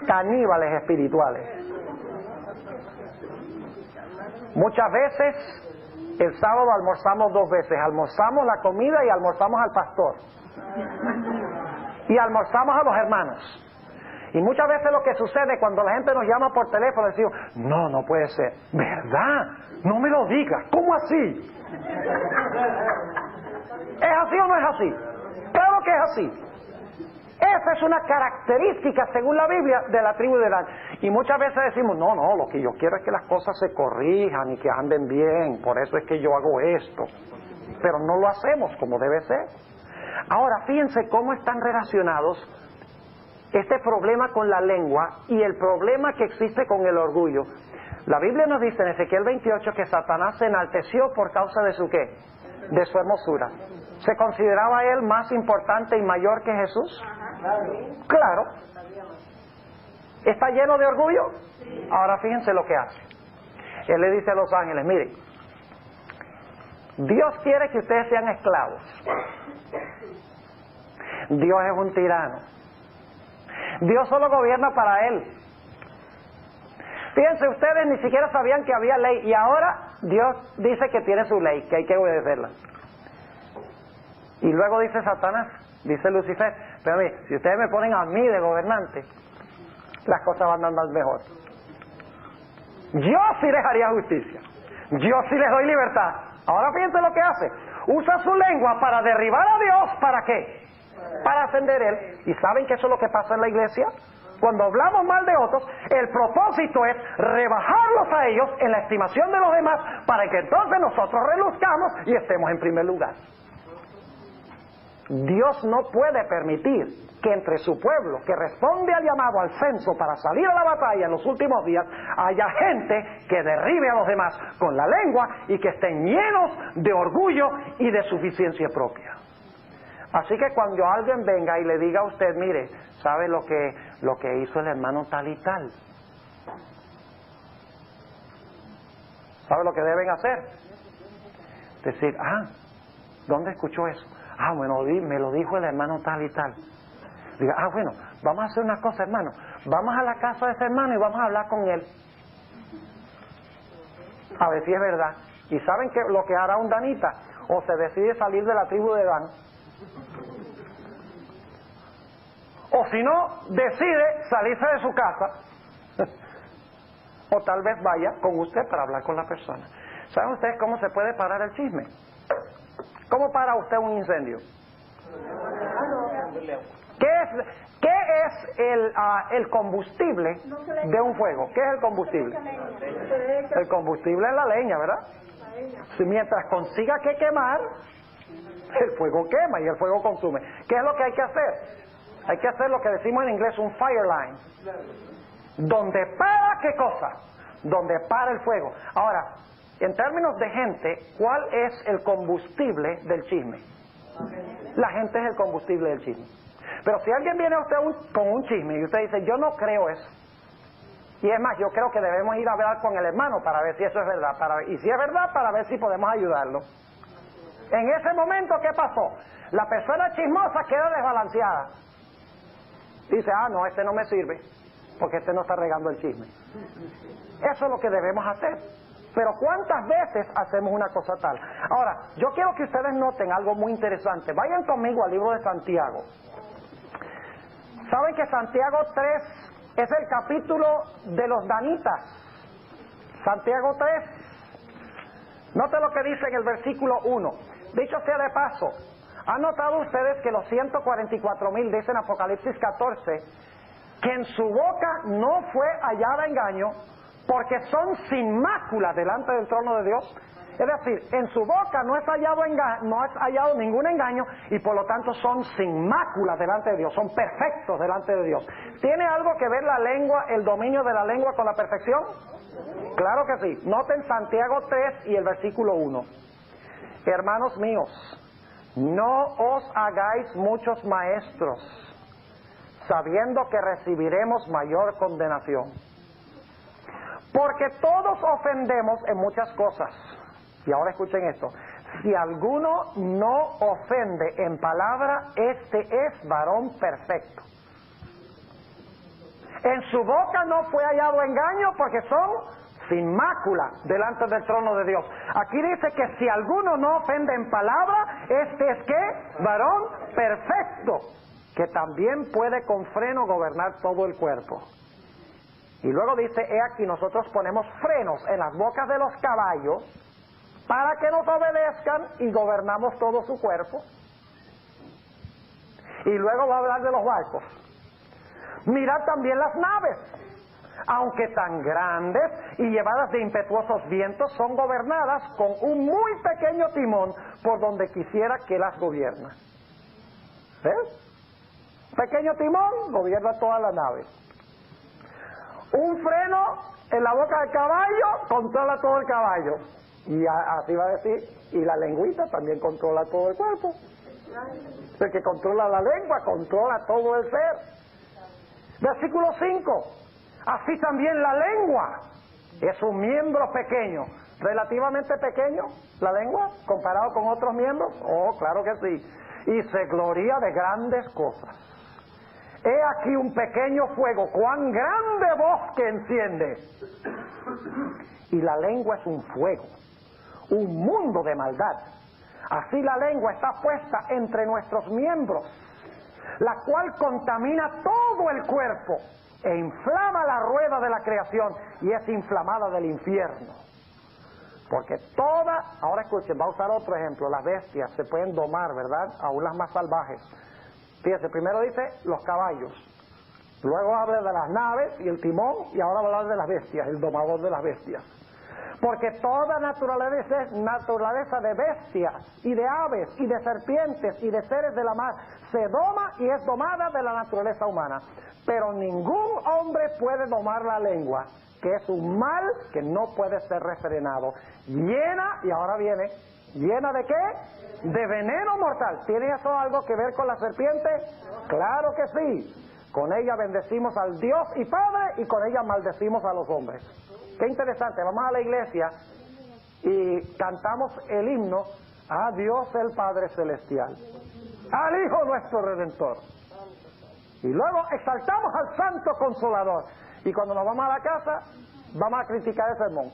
Caníbales espirituales. Muchas veces el sábado almorzamos 2 veces, almorzamos la comida y almorzamos al pastor y almorzamos a los hermanos. Y muchas veces lo que sucede cuando la gente nos llama por teléfono, decimos, no puede ser, ¿verdad? No me lo digas, ¿cómo así? ¿Es así o no es así? Claro que es así. Esa es una característica, según la Biblia, de la tribu de Dan. Y muchas veces decimos, no, lo que yo quiero es que las cosas se corrijan y que anden bien, por eso es que yo hago esto. Pero no lo hacemos como debe ser. Ahora, fíjense cómo están relacionados este problema con la lengua y el problema que existe con el orgullo. La Biblia nos dice en Ezequiel 28 que Satanás se enalteció por causa de su ¿qué? De su hermosura. ¿Se consideraba él más importante y mayor que Jesús? Claro. ¿Está lleno de orgullo? Ahora fíjense lo que hace. Él le dice a los ángeles, miren, Dios quiere que ustedes sean esclavos. Dios es un tirano. Dios solo gobierna para Él. Fíjense, ustedes ni siquiera sabían que había ley y ahora Dios dice que tiene su ley, que hay que obedecerla. Y luego dice Satanás, dice Lucifer, pero mire, si ustedes me ponen a mí de gobernante, las cosas van a andar mejor. Yo sí les haría justicia, yo sí les doy libertad. Ahora fíjense lo que hace, usa su lengua para derribar a Dios, ¿para qué? Para ascender Él. ¿Y saben que eso es lo que pasa en la iglesia? Cuando hablamos mal de otros, el propósito es rebajarlos a ellos en la estimación de los demás, para que entonces nosotros reluzcamos y estemos en primer lugar. Dios no puede permitir que entre su pueblo, que responde al llamado al censo para salir a la batalla en los últimos días, haya gente que derribe a los demás con la lengua y que estén llenos de orgullo y de suficiencia propia. Así que cuando alguien venga y le diga a usted, mire, ¿sabe lo que hizo el hermano tal y tal? ¿Sabe lo que deben hacer? Decir, ¿dónde escuchó eso? Bueno, me lo dijo el hermano tal y tal. Diga, bueno, vamos a hacer una cosa, hermano. Vamos a la casa de ese hermano y vamos a hablar con él. A ver si es verdad. ¿Y saben que lo que hará un danita? O se decide salir de la tribu de Dan, o si no, decide salirse de su casa, o tal vez vaya con usted para hablar con la persona. ¿Saben ustedes cómo se puede parar el chisme? ¿Cómo para usted un incendio? ¿Qué es el combustible de un fuego? ¿Qué es el combustible? El combustible es la leña, ¿verdad? Si mientras consiga que quemar, el fuego quema y el fuego consume. ¿Qué es lo que hay que hacer? Hay que hacer lo que decimos en inglés un fire line. Donde para, ¿qué cosa? Donde para el fuego. Ahora, en términos de gente, ¿cuál es el combustible del chisme? La gente es el combustible del chisme. Pero si alguien viene a usted con un chisme y usted dice, yo no creo eso, y es más, yo creo que debemos ir a hablar con el hermano para ver si eso es verdad, y si es verdad, para ver si podemos ayudarlo. En ese momento, ¿qué pasó? La persona chismosa queda desbalanceada. Dice, no, este no me sirve, porque este no está regando el chisme. Eso es lo que debemos hacer. Pero ¿cuántas veces hacemos una cosa tal? Ahora, yo quiero que ustedes noten algo muy interesante. Vayan conmigo al libro de Santiago. ¿Saben que Santiago 3 es el capítulo de los danitas? Santiago 3. Noten lo que dice en el versículo 1. Dicho sea de paso, ¿han notado ustedes que los 144,000 dice en Apocalipsis 14 que en su boca no fue hallada engaño, porque son sin mácula delante del trono de Dios? Es decir, en su boca no es hallado ningún engaño, y por lo tanto son sin mácula delante de Dios, son perfectos delante de Dios. ¿Tiene algo que ver la lengua, el dominio de la lengua, con la perfección? Claro que sí. Noten Santiago 3 y el versículo 1. Hermanos míos, no os hagáis muchos maestros, sabiendo que recibiremos mayor condenación. Porque todos ofendemos en muchas cosas. Y ahora escuchen esto. Si alguno no ofende en palabra, este es varón perfecto. En su boca no fue hallado engaño, porque son sin mácula delante del trono de Dios. Aquí dice que si alguno no ofende en palabra, este es ¿qué? Varón perfecto, que también puede con freno gobernar todo el cuerpo. Y luego dice, he aquí nosotros ponemos frenos en las bocas de los caballos para que nos obedezcan, y gobernamos todo su cuerpo. Y luego va a hablar de los barcos. Mirad también las naves, aunque tan grandes y llevadas de impetuosos vientos, son gobernadas con un muy pequeño timón por donde quisiera que las gobierna. ¿Ves? Pequeño timón gobierna toda la nave. Un freno en la boca del caballo controla todo el caballo. Y así va a decir, y la lengüita también controla todo el cuerpo. El que controla la lengua controla todo el ser. Versículo 5. Así también la lengua es un miembro pequeño. ¿Relativamente pequeño la lengua comparado con otros miembros? Oh, claro que sí. Y se gloria de grandes cosas. He aquí un pequeño fuego, cuán grande bosque enciende. Y la lengua es un fuego, un mundo de maldad. Así la lengua está puesta entre nuestros miembros, la cual contamina todo el cuerpo e inflama la rueda de la creación, y es inflamada del infierno. Porque ahora escuchen, va a usar otro ejemplo, las bestias se pueden domar, ¿verdad? Aún las más salvajes. Fíjense, primero dice los caballos, luego habla de las naves y el timón, y ahora va a hablar de las bestias, el domador de las bestias. Porque toda naturaleza de bestias y de aves y de serpientes y de seres de la mar se doma y es domada de la naturaleza humana. Pero ningún hombre puede domar la lengua, que es un mal que no puede ser refrenado. Llena, y ahora viene, ¿llena de qué? De veneno mortal. ¿Tiene eso algo que ver con la serpiente? Claro que sí. Con ella bendecimos al Dios y Padre y con ella maldecimos a los hombres. Qué interesante, vamos a la iglesia y cantamos el himno a Dios el Padre Celestial, al Hijo nuestro Redentor. Y luego exaltamos al Santo Consolador. Y cuando nos vamos a la casa, vamos a criticar el sermón.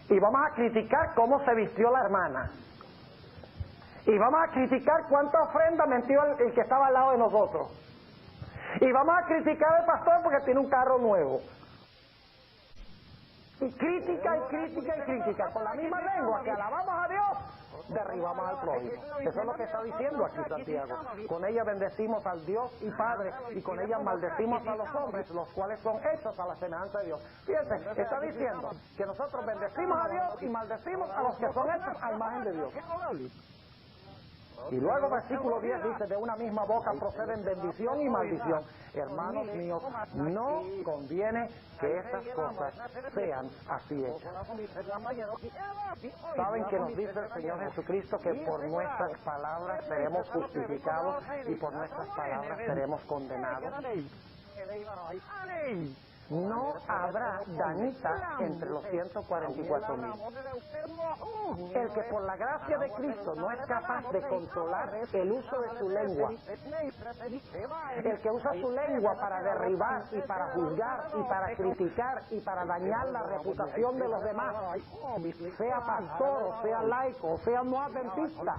Y vamos a criticar cómo se vistió la hermana. Y vamos a criticar cuánta ofrenda metió el que estaba al lado de nosotros. Y vamos a criticar al pastor porque tiene un carro nuevo. Y crítica y crítica y crítica. Con la misma lengua que alabamos a Dios, derribamos al prójimo. Eso es lo que está diciendo aquí Santiago. Con ella bendecimos al Dios y Padre, y con ella maldecimos a los hombres, los cuales son hechos a la semejanza de Dios. Fíjense, está diciendo que nosotros bendecimos a Dios y maldecimos a los que son hechos a imagen de Dios. Y luego versículo 10 dice, de una misma boca proceden bendición y maldición. Hermanos míos, no conviene que estas cosas sean así hechas. ¿Saben que nos dice el Señor Jesucristo que por nuestras palabras seremos justificados y por nuestras palabras seremos condenados? No habrá danita entre los 144,000. El que por la gracia de Cristo no es capaz de controlar el uso de su lengua, el que usa su lengua para derribar y para juzgar y para criticar y para dañar la reputación de los demás, sea pastor o sea laico o sea no adventista,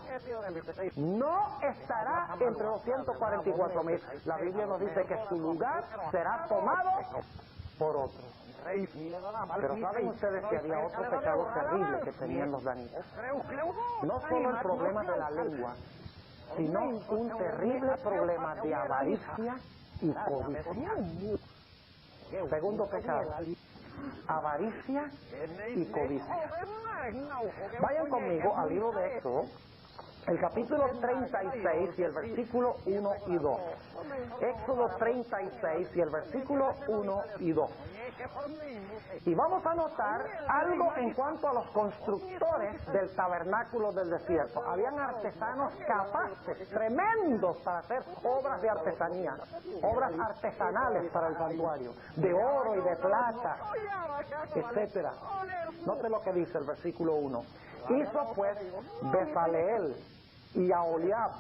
no estará entre los 144,000. La Biblia nos dice que su lugar será tomado por otro. Pero ¿saben ustedes que había otro pecado terrible que tenían los danitas? No solo el problema de la lengua, sino un terrible problema de avaricia y codicia. Segundo pecado, avaricia y codicia. Vayan conmigo al libro de Éxodo, el capítulo 36 y el versículo 1 y 2. Éxodo 36 y el versículo 1 y 2. Y vamos a notar algo en cuanto a los constructores del tabernáculo del desierto. Habían artesanos capaces, tremendos para hacer obras de artesanía, obras artesanales para el santuario, de oro y de plata, etcétera. Note lo que dice el versículo 1. Hizo pues Bezaleel y Aholiab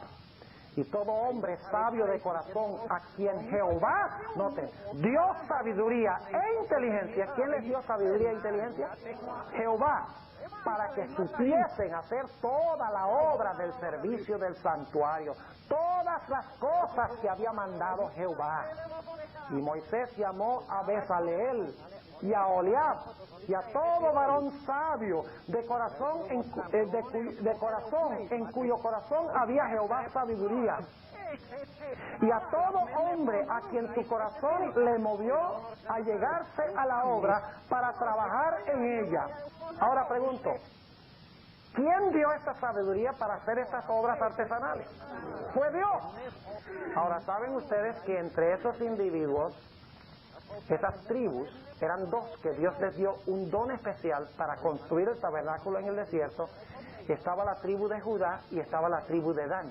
y todo hombre sabio de corazón a quien Jehová, noten, dio sabiduría e inteligencia. ¿Quién les dio sabiduría e inteligencia? Jehová, para que supiesen hacer toda la obra del servicio del santuario, todas las cosas que había mandado Jehová. Y Moisés llamó a Bezaleel y a Aholiab y a todo varón sabio de corazón en cuyo corazón había Jehová sabiduría, y a todo hombre a quien su corazón le movió a llegarse a la obra para trabajar en ella. Ahora pregunto, ¿quién dio esta sabiduría para hacer estas obras artesanales? Fue Dios. Ahora, ¿saben ustedes que entre esos individuos, esas tribus, eran dos que Dios les dio un don especial para construir el tabernáculo en el desierto? Estaba la tribu de Judá y estaba la tribu de Dan.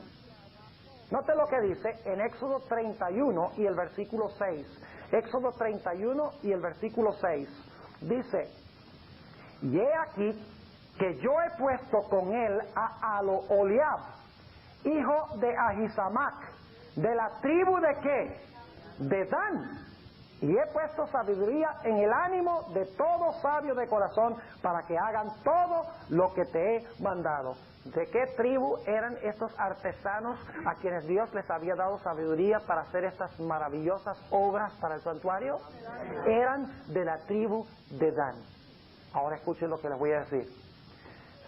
Note lo que dice en Éxodo 31 y el versículo 6. Éxodo 31 y el versículo 6. Dice, y he aquí que yo he puesto con él a Aholiab, hijo de Ahisamac, de la tribu de ¿qué? De Dan. Y he puesto sabiduría en el ánimo de todo sabio de corazón para que hagan todo lo que te he mandado. ¿De qué tribu eran estos artesanos a quienes Dios les había dado sabiduría para hacer estas maravillosas obras para el santuario? Eran de la tribu de Dan. Ahora escuchen lo que les voy a decir.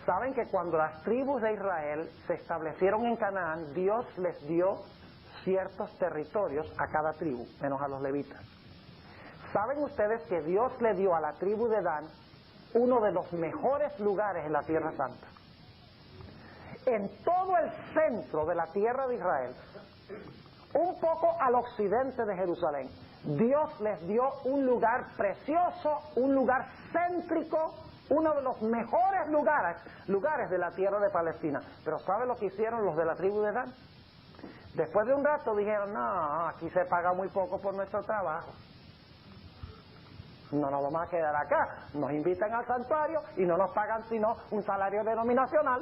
Saben que cuando las tribus de Israel se establecieron en Canaán, Dios les dio ciertos territorios a cada tribu, menos a los levitas. ¿Saben ustedes que Dios le dio a la tribu de Dan uno de los mejores lugares en la Tierra Santa? En todo el centro de la tierra de Israel, un poco al occidente de Jerusalén, Dios les dio un lugar precioso, un lugar céntrico, uno de los mejores lugares de la tierra de Palestina. Pero ¿sabe lo que hicieron los de la tribu de Dan? Después de un rato dijeron, no, aquí se paga muy poco por nuestro trabajo. No nos vamos a quedar acá. Nos invitan al santuario y no nos pagan sino un salario denominacional.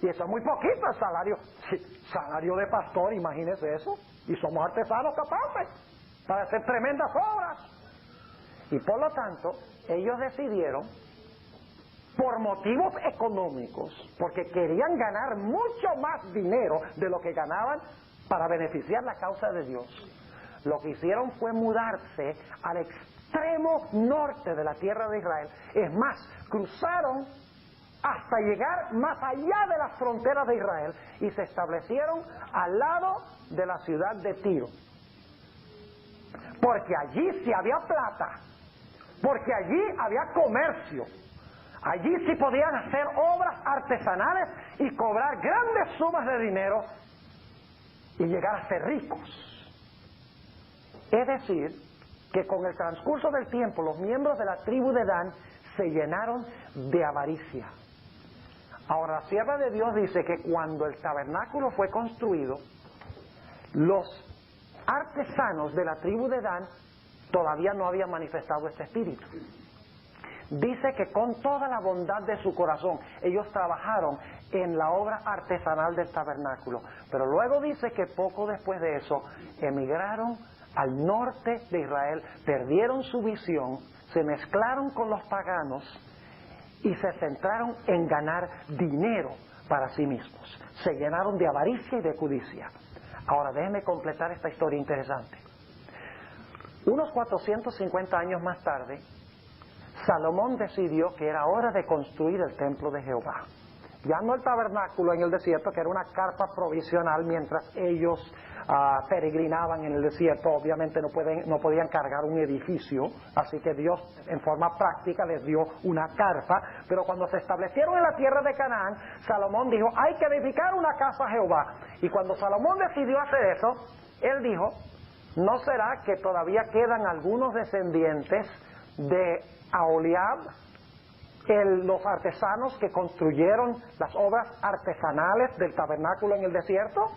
Y eso es muy poquito el salario. Sí, salario de pastor, imagínese eso. Y somos artesanos capaces para hacer tremendas obras. Y por lo tanto, ellos decidieron, por motivos económicos, porque querían ganar mucho más dinero de lo que ganaban para beneficiar la causa de Dios, lo que hicieron fue mudarse al extremo norte de la tierra de Israel. Es más, cruzaron hasta llegar más allá de las fronteras de Israel y se establecieron al lado de la ciudad de Tiro. Porque allí sí había plata, porque allí había comercio, allí sí podían hacer obras artesanales y cobrar grandes sumas de dinero y llegar a ser ricos. Es decir, que con el transcurso del tiempo los miembros de la tribu de Dan se llenaron de avaricia. Ahora, la sierva de Dios dice que cuando el tabernáculo fue construido, los artesanos de la tribu de Dan todavía no habían manifestado este espíritu. Dice que con toda la bondad de su corazón ellos trabajaron en la obra artesanal del tabernáculo, pero luego dice que poco después de eso emigraron al norte de Israel, perdieron su visión, se mezclaron con los paganos y se centraron en ganar dinero para sí mismos. Se llenaron de avaricia y de codicia. Ahora déjenme completar esta historia interesante. Unos 450 años más tarde, Salomón decidió que era hora de construir el templo de Jehová. Ya no el tabernáculo en el desierto, que era una carpa provisional mientras ellos peregrinaban en el desierto. Obviamente no podían cargar un edificio, así que Dios en forma práctica les dio una carpa. Pero cuando se establecieron en la tierra de Canaán, Salomón dijo, hay que edificar una casa a Jehová. Y cuando Salomón decidió hacer eso, él dijo, ¿no será que todavía quedan algunos descendientes de Aholiab, los artesanos que construyeron las obras artesanales del tabernáculo en el desierto?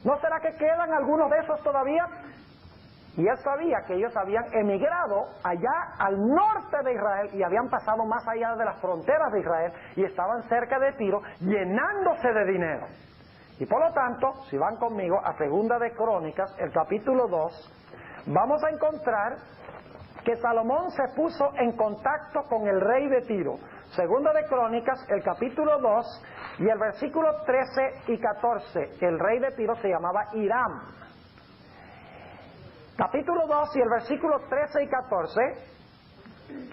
¿No será que quedan algunos de esos todavía? Y él sabía que ellos habían emigrado allá al norte de Israel y habían pasado más allá de las fronteras de Israel y estaban cerca de Tiro llenándose de dinero. Y por lo tanto, si van conmigo a Segunda de Crónicas, el capítulo 2, vamos a encontrar que Salomón se puso en contacto con el rey de Tiro. Segunda de Crónicas, el capítulo 2 y el versículo 13 y 14. El rey de Tiro se llamaba Hiram. Capítulo 2 y el versículo 13 y 14.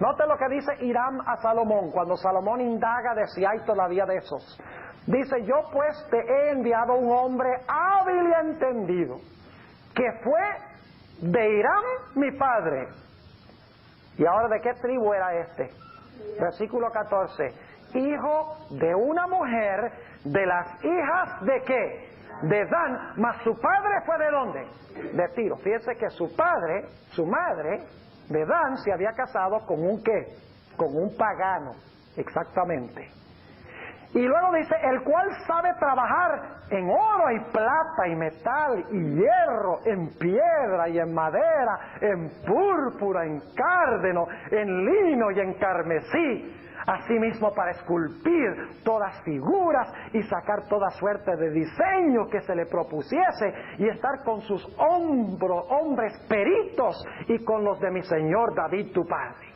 Note lo que dice Hiram a Salomón cuando Salomón indaga de si hay todavía de esos. Dice, yo pues te he enviado un hombre hábil y entendido, que fue de Hiram mi padre. ¿Y ahora de qué tribu era este? Versículo 14. Hijo de una mujer de las hijas de ¿qué? De Dan, mas su padre fue ¿de dónde? De Tiro. Fíjense que su madre de Dan se había casado con un ¿qué? Con un pagano, exactamente. Y luego dice, el cual sabe trabajar en oro y plata y metal y hierro, en piedra y en madera, en púrpura, en cárdeno, en lino y en carmesí. Asimismo para esculpir todas figuras y sacar toda suerte de diseño que se le propusiese y estar con sus hombres peritos y con los de mi señor David tu padre.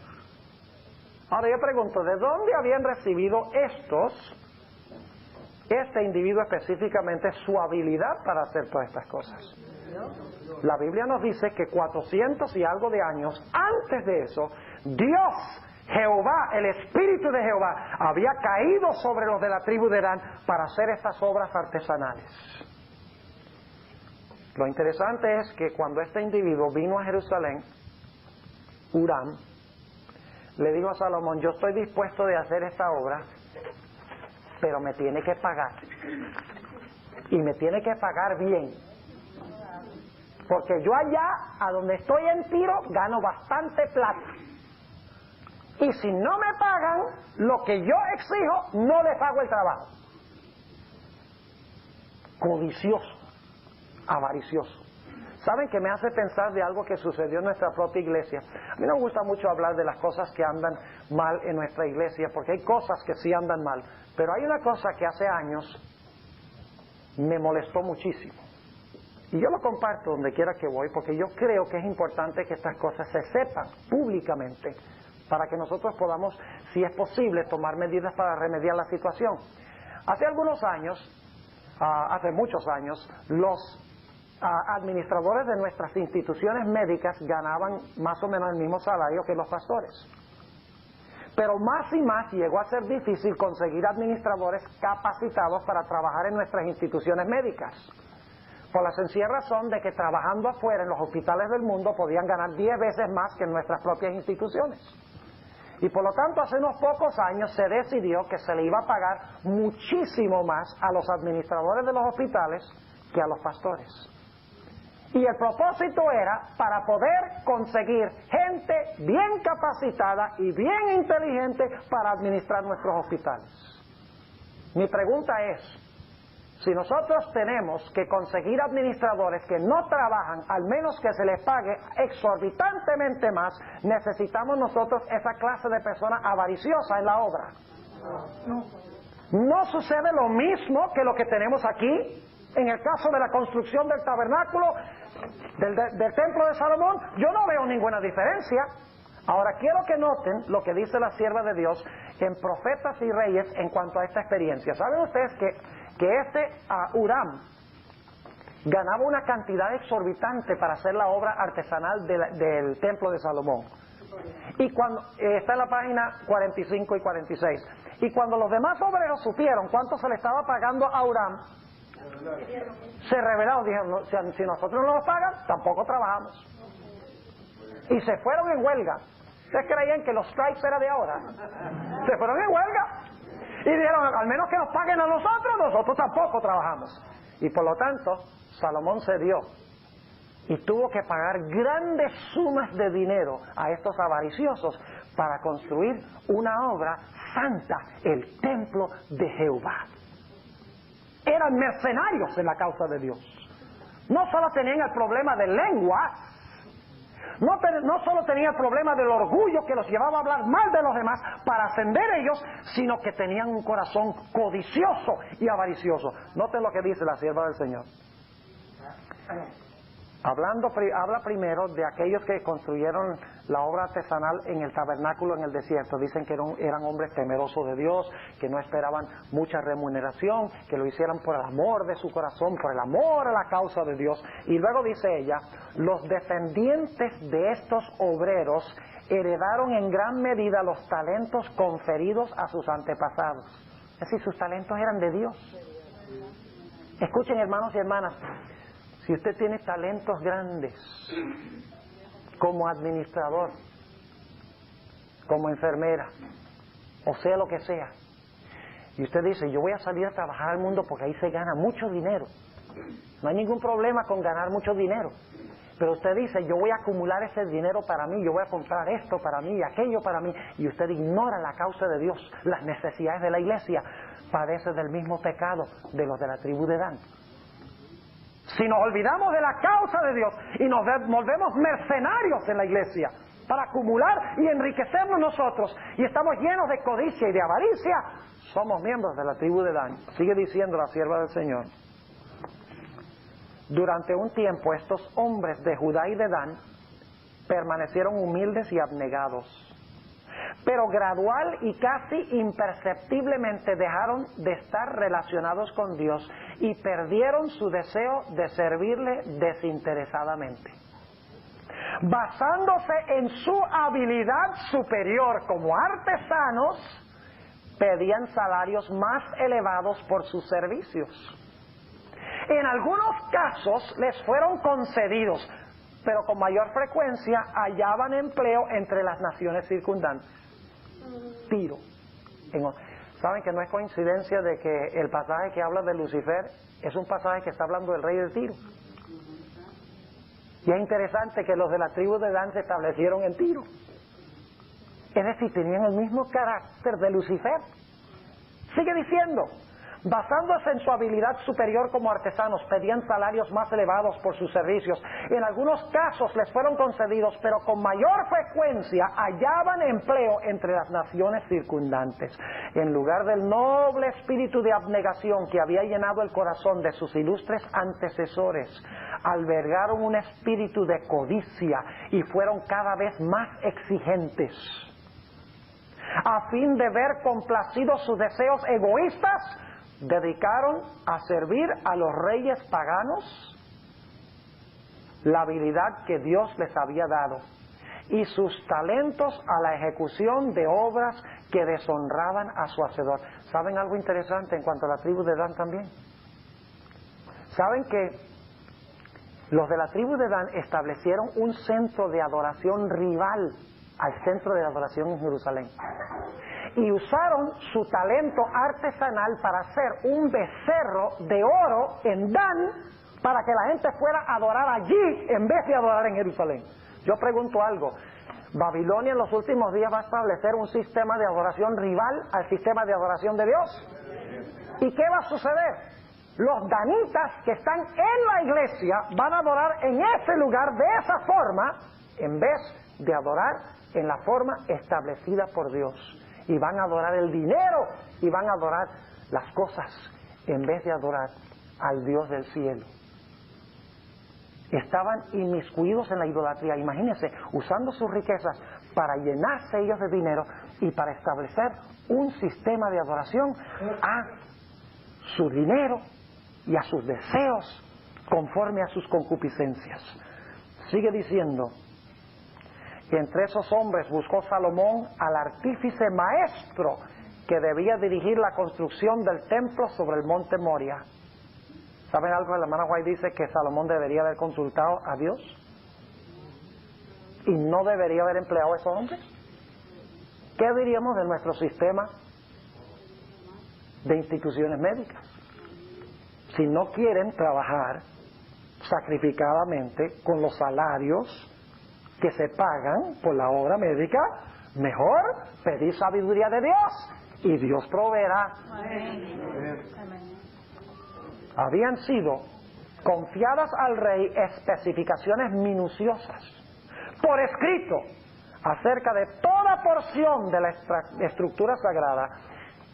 Ahora yo pregunto, ¿de dónde habían recibido este individuo específicamente su habilidad para hacer todas estas cosas? La Biblia nos dice que 400 y algo de años antes de eso, Dios, Jehová, el Espíritu de Jehová, había caído sobre los de la tribu de Dan para hacer estas obras artesanales. Lo interesante es que cuando este individuo vino a Jerusalén, Huram le dijo a Salomón: yo estoy dispuesto de hacer esta obra, pero me tiene que pagar. Y me tiene que pagar bien. Porque yo allá, a donde estoy en Tiro, gano bastante plata. Y si no me pagan lo que yo exijo, no les hago el trabajo. Codicioso, avaricioso. ¿Saben que me hace pensar de algo que sucedió en nuestra propia iglesia? A mí no me gusta mucho hablar de las cosas que andan mal en nuestra iglesia, porque hay cosas que sí andan mal. Pero hay una cosa que hace años me molestó muchísimo. Y yo lo comparto donde quiera que voy, porque yo creo que es importante que estas cosas se sepan públicamente, para que nosotros podamos, si es posible, tomar medidas para remediar la situación. Hace algunos años, hace muchos años, los administradores de nuestras instituciones médicas ganaban más o menos el mismo salario que los pastores. Pero más y más llegó a ser difícil conseguir administradores capacitados para trabajar en nuestras instituciones médicas, por la sencilla razón de que trabajando afuera en los hospitales del mundo podían ganar 10 veces más que en nuestras propias instituciones. Y por lo tanto, hace unos pocos años se decidió que se le iba a pagar muchísimo más a los administradores de los hospitales que a los pastores. Y el propósito era para poder conseguir gente bien capacitada y bien inteligente para administrar nuestros hospitales. Mi pregunta es, si nosotros tenemos que conseguir administradores que no trabajan, al menos que se les pague exorbitantemente más, necesitamos nosotros esa clase de persona avariciosa en la obra. ¿No sucede lo mismo que lo que tenemos aquí? En el caso de la construcción del tabernáculo, del templo de Salomón, yo no veo ninguna diferencia. Ahora quiero que noten lo que dice la sierva de Dios en Profetas y Reyes en cuanto a esta experiencia. ¿Saben ustedes que este Huram ganaba una cantidad exorbitante para hacer la obra artesanal del templo de Salomón? Y cuando está en la página 45 y 46. Y cuando los demás obreros supieron cuánto se le estaba pagando a Huram, se rebelaron, dijeron: si nosotros no nos pagan, tampoco trabajamos. Y se fueron en huelga. ¿Ustedes creían que los strikes era de ahora? Se fueron en huelga. Y dijeron: al menos que nos paguen a nosotros tampoco trabajamos. Y por lo tanto, Salomón cedió y tuvo que pagar grandes sumas de dinero a estos avariciosos para construir una obra santa, el templo de Jehová. Eran mercenarios en la causa de Dios. No solo tenían el problema de lengua, no solo tenían el problema del orgullo que los llevaba a hablar mal de los demás para ascender ellos, sino que tenían un corazón codicioso y avaricioso. Noten lo que dice la sierva del Señor. Habla primero de aquellos que construyeron la obra artesanal en el tabernáculo en el desierto. Dicen que eran hombres temerosos de Dios, que no esperaban mucha remuneración, que lo hicieran por el amor de su corazón, por el amor a la causa de Dios. Y luego dice ella: los descendientes de estos obreros heredaron en gran medida los talentos conferidos a sus antepasados. Es decir, sus talentos eran de Dios. Escuchen, hermanos y hermanas, si usted tiene talentos grandes como administrador, como enfermera, o sea lo que sea, y usted dice: yo voy a salir a trabajar al mundo porque ahí se gana mucho dinero, no hay ningún problema con ganar mucho dinero, pero usted dice: yo voy a acumular ese dinero para mí, yo voy a comprar esto para mí y aquello para mí, y usted ignora la causa de Dios, las necesidades de la iglesia, padece del mismo pecado de los de la tribu de Dan. Si nos olvidamos de la causa de Dios y nos volvemos mercenarios en la iglesia para acumular y enriquecernos nosotros, y estamos llenos de codicia y de avaricia, somos miembros de la tribu de Dan. Sigue diciendo la sierva del Señor: durante un tiempo estos hombres de Judá y de Dan permanecieron humildes y abnegados, pero gradual y casi imperceptiblemente dejaron de estar relacionados con Dios y perdieron su deseo de servirle desinteresadamente. Basándose en su habilidad superior como artesanos, pedían salarios más elevados por sus servicios. En algunos casos les fueron concedidos, pero con mayor frecuencia hallaban empleo entre las naciones circundantes. Tiro. ¿Saben que no es coincidencia de que el pasaje que habla de Lucifer es un pasaje que está hablando del rey de Tiro? Y es interesante que los de la tribu de Dan se establecieron en Tiro. Es decir, tenían el mismo carácter de Lucifer. Sigue diciendo, basándose en su habilidad superior como artesanos, pedían salarios más elevados por sus servicios. En algunos casos les fueron concedidos, pero con mayor frecuencia hallaban empleo entre las naciones circundantes. En lugar del noble espíritu de abnegación que había llenado el corazón de sus ilustres antecesores, albergaron un espíritu de codicia y fueron cada vez más exigentes. A fin de ver complacidos sus deseos egoístas, dedicaron a servir a los reyes paganos la habilidad que Dios les había dado y sus talentos a la ejecución de obras que deshonraban a su hacedor. ¿Saben algo interesante en cuanto a la tribu de Dan también? ¿Saben que los de la tribu de Dan establecieron un centro de adoración rival al centro de adoración en Jerusalén? Y usaron su talento artesanal para hacer un becerro de oro en Dan para que la gente fuera a adorar allí en vez de adorar en Jerusalén. Yo pregunto algo, ¿Babilonia en los últimos días va a establecer un sistema de adoración rival al sistema de adoración de Dios? ¿Y qué va a suceder? Los danitas que están en la iglesia van a adorar en ese lugar de esa forma en vez de adorar en la forma establecida por Dios. Y van a adorar el dinero y van a adorar las cosas en vez de adorar al Dios del cielo. Estaban inmiscuidos en la idolatría. Imagínense, usando sus riquezas para llenarse ellos de dinero y para establecer un sistema de adoración a su dinero y a sus deseos conforme a sus concupiscencias. Sigue diciendo, y entre esos hombres buscó Salomón al artífice maestro que debía dirigir la construcción del templo sobre el monte Moria. ¿Saben algo? La hermana White dice que Salomón debería haber consultado a Dios y no debería haber empleado a esos hombres. ¿Qué diríamos de nuestro sistema de instituciones médicas? Si no quieren trabajar sacrificadamente con los salarios que se pagan por la obra médica, mejor pedir sabiduría de Dios y Dios proveerá. Habían sido confiadas al rey especificaciones minuciosas por escrito acerca de toda porción de la estructura sagrada,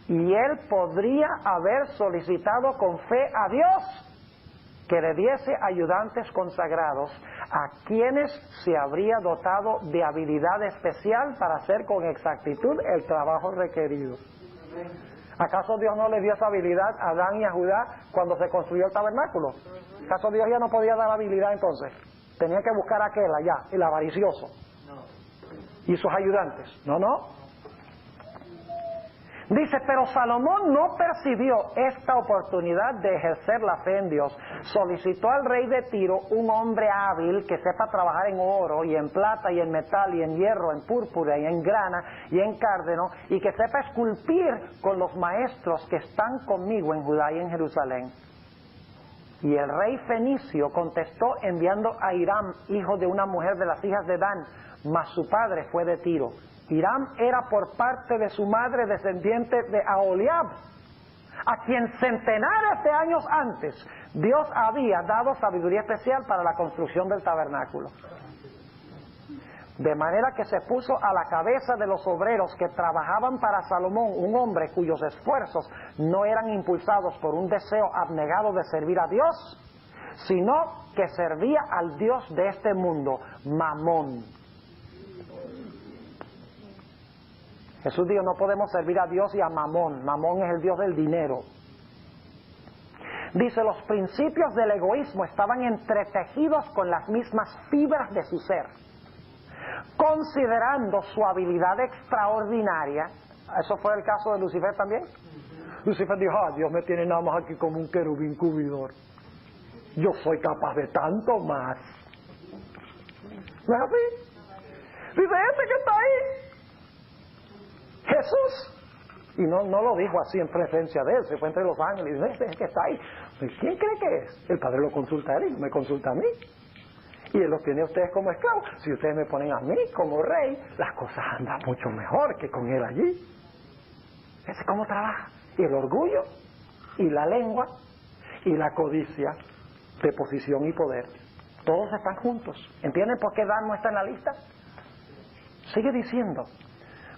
y él podría haber solicitado con fe a Dios que le diese ayudantes consagrados a quienes se habría dotado de habilidad especial para hacer con exactitud el trabajo requerido. ¿Acaso Dios no le dio esa habilidad a Adán y a Judá cuando se construyó el tabernáculo? ¿Acaso Dios ya no podía dar habilidad entonces? Tenía que buscar a aquel allá, el avaricioso, y sus ayudantes. No. Dice, pero Salomón no percibió esta oportunidad de ejercer la fe en Dios. Solicitó al rey de Tiro un hombre hábil que sepa trabajar en oro y en plata y en metal y en hierro, en púrpura y en grana y en cárdeno, y que sepa esculpir con los maestros que están conmigo en Judá y en Jerusalén. Y el rey fenicio contestó enviando a Hiram, hijo de una mujer de las hijas de Dan, mas su padre fue de Tiro. Hiram era por parte de su madre descendiente de Aholiab, a quien centenares de años antes Dios había dado sabiduría especial para la construcción del tabernáculo. De manera que se puso a la cabeza de los obreros que trabajaban para Salomón un hombre cuyos esfuerzos no eran impulsados por un deseo abnegado de servir a Dios, sino que servía al Dios de este mundo, Mamón. Jesús dijo, no podemos servir a Dios y a Mamón. Mamón es el Dios del dinero. Dice, los principios del egoísmo estaban entretejidos con las mismas fibras de su ser. Considerando su habilidad extraordinaria, ¿eso fue el caso de Lucifer también? Lucifer dijo, Dios me tiene nada más aquí como un querubín cubridor. yo soy capaz de tanto más. ¿No es así? Dice, este que está ahí, Jesús. Y no lo dijo así en presencia de él, se fue entre los ángeles y dice, este es el que está ahí. ¿Quién cree que es? El Padre lo consulta a él y me consulta a mí. Y él los tiene a ustedes como esclavos. Si ustedes me ponen a mí como rey, las cosas andan mucho mejor que con él allí. Ese es cómo trabaja. Y el orgullo, y la lengua, y la codicia de posición y poder. Todos están juntos. ¿Entienden por qué Dan no está en la lista? Sigue diciendo,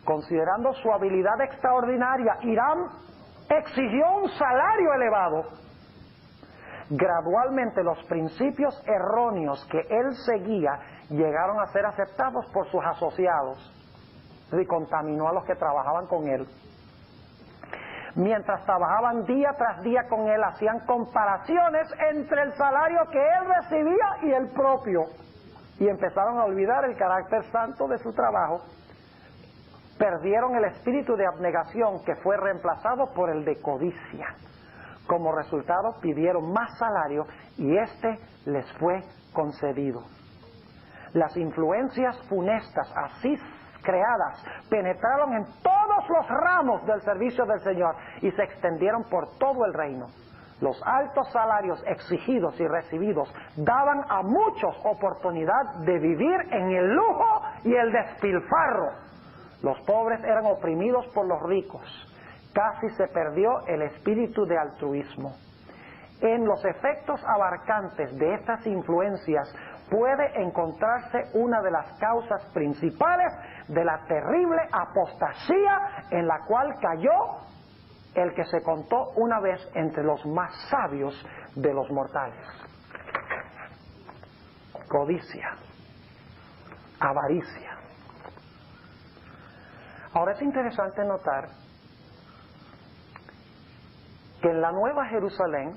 considerando su habilidad extraordinaria, Hiram exigió un salario elevado. Gradualmente los principios erróneos que él seguía llegaron a ser aceptados por sus asociados y contaminó a los que trabajaban con él. Mientras trabajaban día tras día con él, hacían comparaciones entre el salario que él recibía y el propio, y empezaron a olvidar el carácter santo de su trabajo. Perdieron el espíritu de abnegación, que fue reemplazado por el de codicia. Como resultado pidieron más salario y este les fue concedido. Las influencias funestas así creadas penetraron en todos los ramos del servicio del Señor y se extendieron por todo el reino. Los altos salarios exigidos y recibidos daban a muchos oportunidad de vivir en el lujo y el despilfarro. Los pobres eran oprimidos por los ricos. Casi se perdió el espíritu de altruismo. En los efectos abarcantes de estas influencias puede encontrarse una de las causas principales de la terrible apostasía en la cual cayó el que se contó una vez entre los más sabios de los mortales. Codicia, avaricia. Ahora es interesante notar que en la Nueva Jerusalén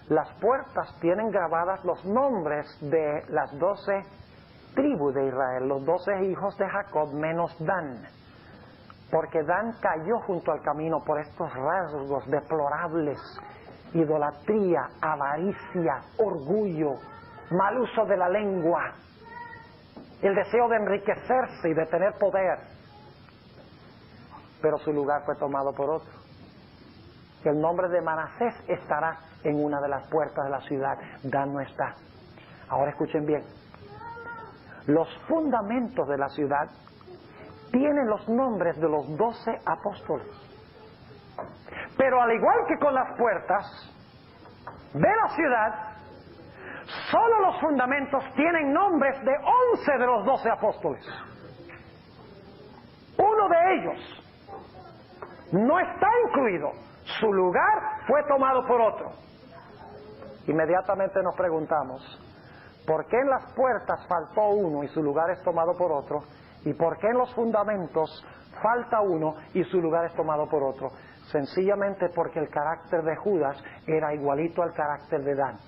las puertas tienen grabadas los nombres de las 12 tribus de Israel, los 12 hijos de Jacob menos Dan, porque Dan cayó junto al camino por estos rasgos deplorables: idolatría, avaricia, orgullo, mal uso de la lengua, el deseo de enriquecerse y de tener poder. Pero su lugar fue tomado por otro. El nombre de Manasés estará en una de las puertas de la ciudad. Dan no está. Ahora escuchen bien. Los fundamentos de la ciudad tienen los nombres de los 12 apóstoles. Pero al igual que con las puertas de la ciudad, solo los fundamentos tienen nombres de 11 de los 12 apóstoles. Uno de ellos no está incluido. Su lugar fue tomado por otro. Inmediatamente nos preguntamos, ¿por qué en las puertas faltó uno y su lugar es tomado por otro? ¿Y por qué en los fundamentos falta uno y su lugar es tomado por otro? Sencillamente porque el carácter de Judas era igualito al carácter de Dan.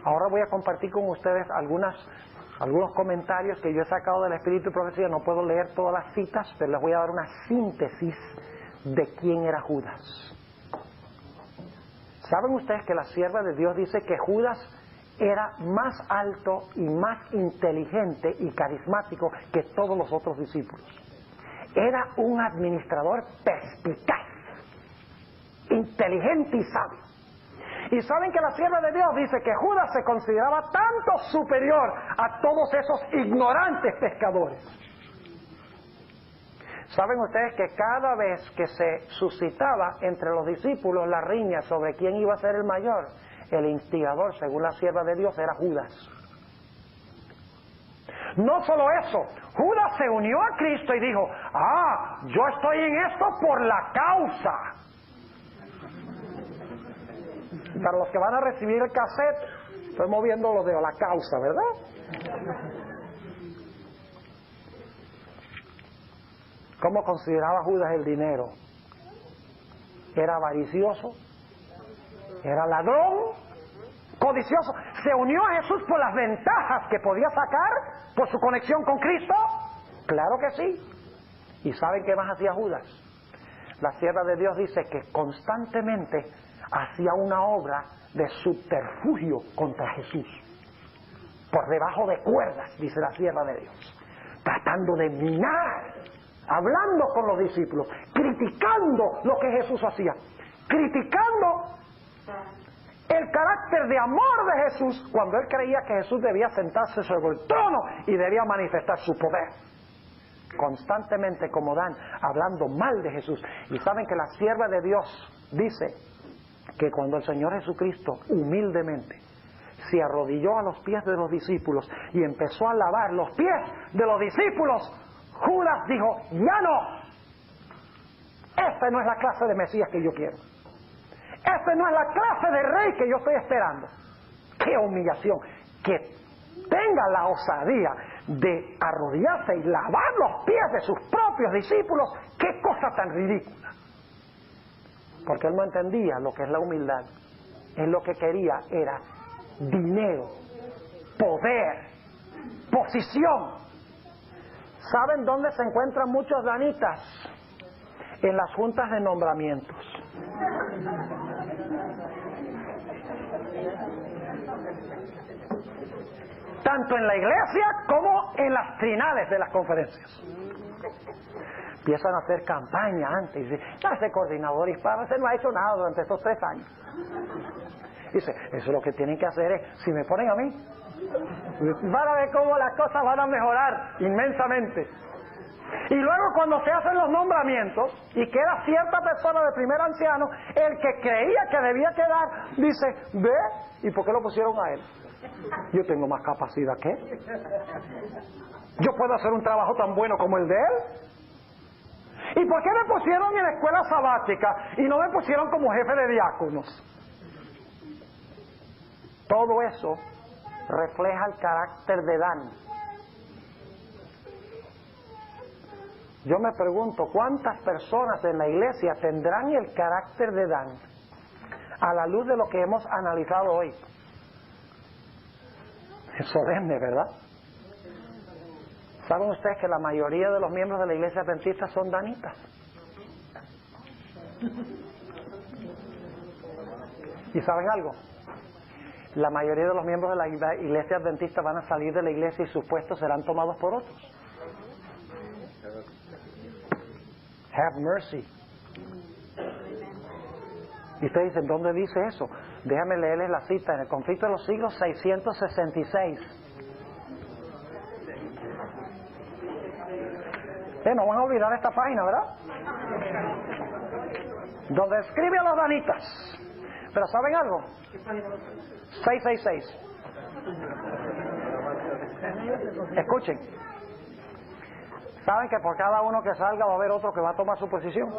Ahora voy a compartir con ustedes algunos comentarios que yo he sacado del Espíritu y Profecía. No puedo leer todas las citas, pero les voy a dar una síntesis de quién era Judas. ¿Saben ustedes que la sierva de Dios dice que Judas era más alto y más inteligente y carismático que todos los otros discípulos? Era un administrador perspicaz, inteligente y sabio. Y saben que la sierva de Dios dice que Judas se consideraba tanto superior a todos esos ignorantes pescadores. ¿Saben ustedes que cada vez que se suscitaba entre los discípulos la riña sobre quién iba a ser el mayor, el instigador, según la sierva de Dios, era Judas? No solo eso, Judas se unió a Cristo y dijo: yo estoy en esto por la causa. Para los que van a recibir el cassette, estoy moviendo los dedos, la causa, ¿verdad? ¿Cómo consideraba Judas el dinero? Era avaricioso, era ladrón, codicioso. ¿Se unió a Jesús por las ventajas que podía sacar por su conexión con Cristo? Claro que sí. ¿Y saben qué más hacía Judas? La sierva de Dios dice que constantemente hacía una obra de subterfugio contra Jesús. Por debajo de cuerdas, dice la sierva de Dios. Tratando de minar, hablando con los discípulos, criticando lo que Jesús hacía. Criticando el carácter de amor de Jesús cuando él creía que Jesús debía sentarse sobre el trono y debía manifestar su poder. Constantemente, como Dan, hablando mal de Jesús. Y saben que la sierva de Dios dice que cuando el Señor Jesucristo humildemente se arrodilló a los pies de los discípulos y empezó a lavar los pies de los discípulos, Judas dijo: ya no, esta no es la clase de Mesías que yo quiero, esta no es la clase de rey que yo estoy esperando. ¡Qué humillación! Que tenga la osadía de arrodillarse y lavar los pies de sus propios discípulos. ¡Qué cosa tan ridícula! Porque él no entendía lo que es la humildad. Él lo que quería era dinero, poder, posición. ¿Saben dónde se encuentran muchos danitas? En las juntas de nombramientos. Tanto en la iglesia como en las trinales de las conferencias. Empiezan a hacer campaña antes. Ese coordinador hispano, ese no ha hecho nada durante estos 3 años. Dice, eso lo que tienen que hacer es, si me ponen a mí, van a ver cómo las cosas van a mejorar inmensamente. Y luego cuando se hacen los nombramientos y queda cierta persona de primer anciano, el que creía que debía quedar, dice, ve, ¿y por qué lo pusieron a él? Yo tengo más capacidad que él. Yo puedo hacer un trabajo tan bueno como el de él. ¿Y por qué me pusieron en la escuela sabática y no me pusieron como jefe de diáconos? Todo eso refleja el carácter de Dan. Yo me pregunto, ¿cuántas personas en la iglesia tendrán el carácter de Dan a la luz de lo que hemos analizado hoy? Es solemne, ¿verdad? ¿Saben ustedes que la mayoría de los miembros de la iglesia adventista son danitas? ¿Y saben algo? La mayoría de los miembros de la iglesia adventista van a salir de la iglesia y sus puestos serán tomados por otros. Have mercy. Y ustedes dicen, ¿dónde dice eso? Déjame leerles la cita. En el Conflicto de los Siglos 666. No van a olvidar esta página, ¿verdad? Donde escribe a los danitas. Pero ¿saben algo? 666. Escuchen. ¿Saben que por cada uno que salga va a haber otro que va a tomar su posición?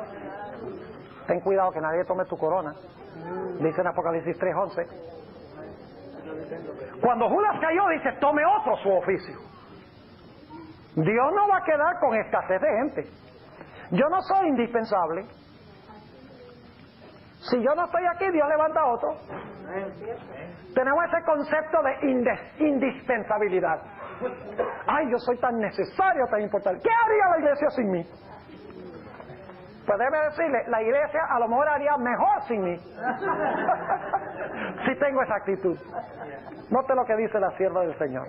Ten cuidado que nadie tome tu corona. Dice en Apocalipsis 3:11. Cuando Judas cayó, dice, tome otro su oficio. Dios no va a quedar con escasez de gente. Yo no soy indispensable. Si yo no estoy aquí, Dios levanta a otro. Tenemos ese concepto de indispensabilidad. Ay, yo soy tan necesario, tan importante. ¿Qué haría la iglesia sin mí? Pues déjeme decirle, la iglesia a lo mejor haría mejor sin mí. Si tengo esa actitud. Note lo que dice la sierva del Señor.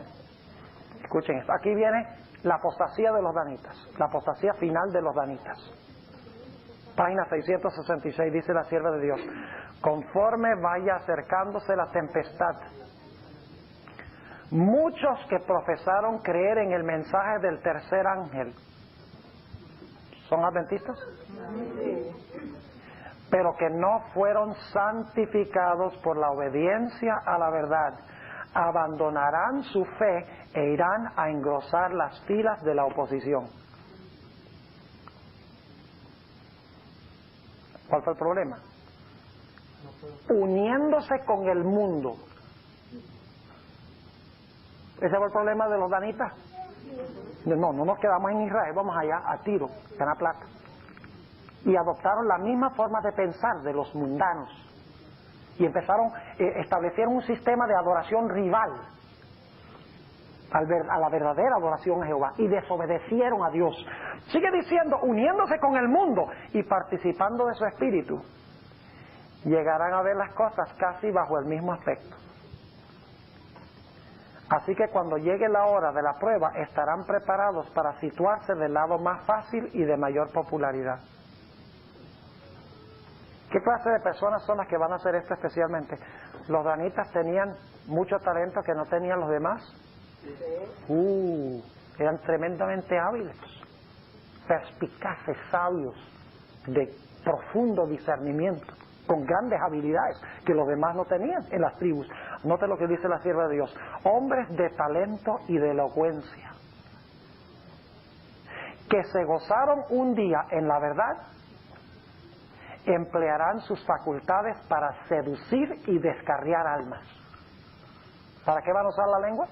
Escuchen esto. Aquí viene la apostasía de los danitas. La apostasía final de los danitas. Página 666, dice la sierva de Dios. Conforme vaya acercándose la tempestad, muchos que profesaron creer en el mensaje del tercer ángel, ¿son adventistas? Pero que no fueron santificados por la obediencia a la verdad, abandonarán su fe e irán a engrosar las filas de la oposición. ¿Cuál fue el problema? Uniéndose con el mundo. ¿Ese fue el problema de los danitas? No nos quedamos en Israel, vamos allá a Tiro, ganar plata. Y adoptaron la misma forma de pensar de los mundanos. Y empezaron, establecieron un sistema de adoración rival a la verdadera adoración a Jehová. Y desobedecieron a Dios. Sigue diciendo, uniéndose con el mundo y participando de su espíritu. llegarán a ver las cosas casi bajo el mismo aspecto. Así que cuando llegue la hora de la prueba, estarán preparados para situarse del lado más fácil y de mayor popularidad. ¿Qué clase de personas son las que van a hacer esto especialmente? ¿Los danitas tenían mucho talento que no tenían los demás? Eran tremendamente hábiles, perspicaces, sabios, de profundo discernimiento, con grandes habilidades que los demás no tenían en las tribus. Note lo que dice la sierva de Dios: hombres de talento y de elocuencia, que se gozaron un día en la verdad, emplearán sus facultades para seducir y descarriar almas. ¿Para qué van a usar la lengua?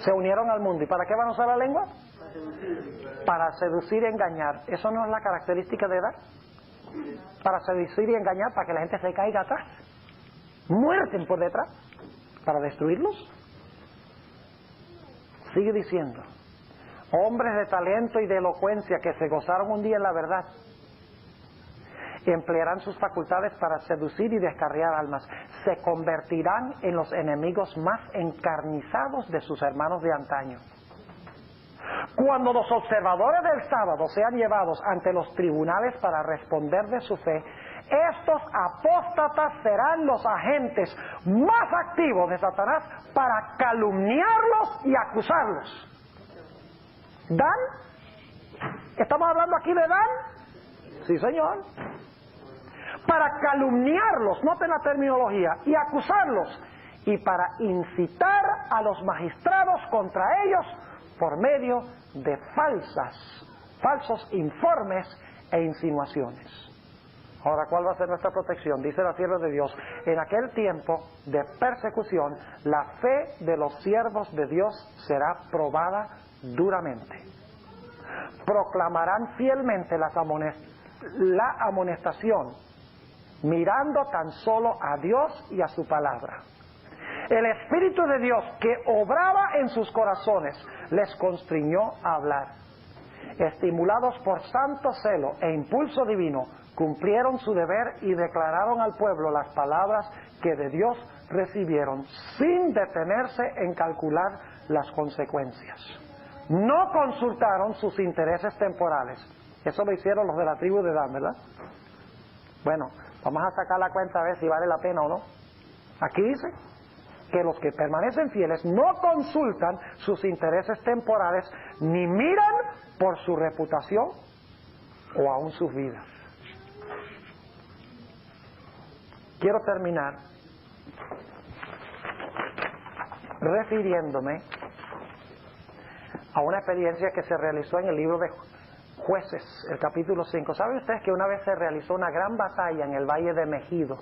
Se unieron al mundo. ¿Y para qué van a usar la lengua? Para seducir y engañar. ¿Eso no es la característica de edad? Para seducir y engañar, para que la gente se caiga atrás, muerten por detrás, para destruirlos. Sigue diciendo: hombres de talento y de elocuencia, que se gozaron un día en la verdad, emplearán sus facultades para seducir y descarriar almas. Se convertirán en los enemigos más encarnizados de sus hermanos de antaño. Cuando los observadores del sábado sean llevados ante los tribunales para responder de su fe, estos apóstatas serán los agentes más activos de Satanás para calumniarlos y acusarlos. ¿Dan? ¿Estamos hablando aquí de Dan? Sí, señor. Para calumniarlos, noten la terminología, y acusarlos, y para incitar a los magistrados contra ellos por medio de falsos informes e insinuaciones. Ahora, ¿cuál va a ser nuestra protección? Dice la sierva de Dios: en aquel tiempo de persecución, la fe de los siervos de Dios será probada duramente. Proclamarán fielmente la amonestación, mirando tan solo a Dios y a su palabra. El Espíritu de Dios que obraba en sus corazones les constriñó a hablar. Estimulados por santo celo e impulso divino, cumplieron su deber y declararon al pueblo las palabras que de Dios recibieron, sin detenerse en calcular las consecuencias. No consultaron sus intereses temporales. Eso lo hicieron los de la tribu de Dan, ¿verdad? Bueno, vamos a sacar la cuenta a ver si vale la pena o no. Aquí dice que los que permanecen fieles no consultan sus intereses temporales, ni miran por su reputación o aún sus vidas. Quiero terminar refiriéndome a una experiencia que se realizó en el libro de Jueces, el capítulo 5. ¿Saben ustedes que una vez se realizó una gran batalla en el valle de Megido?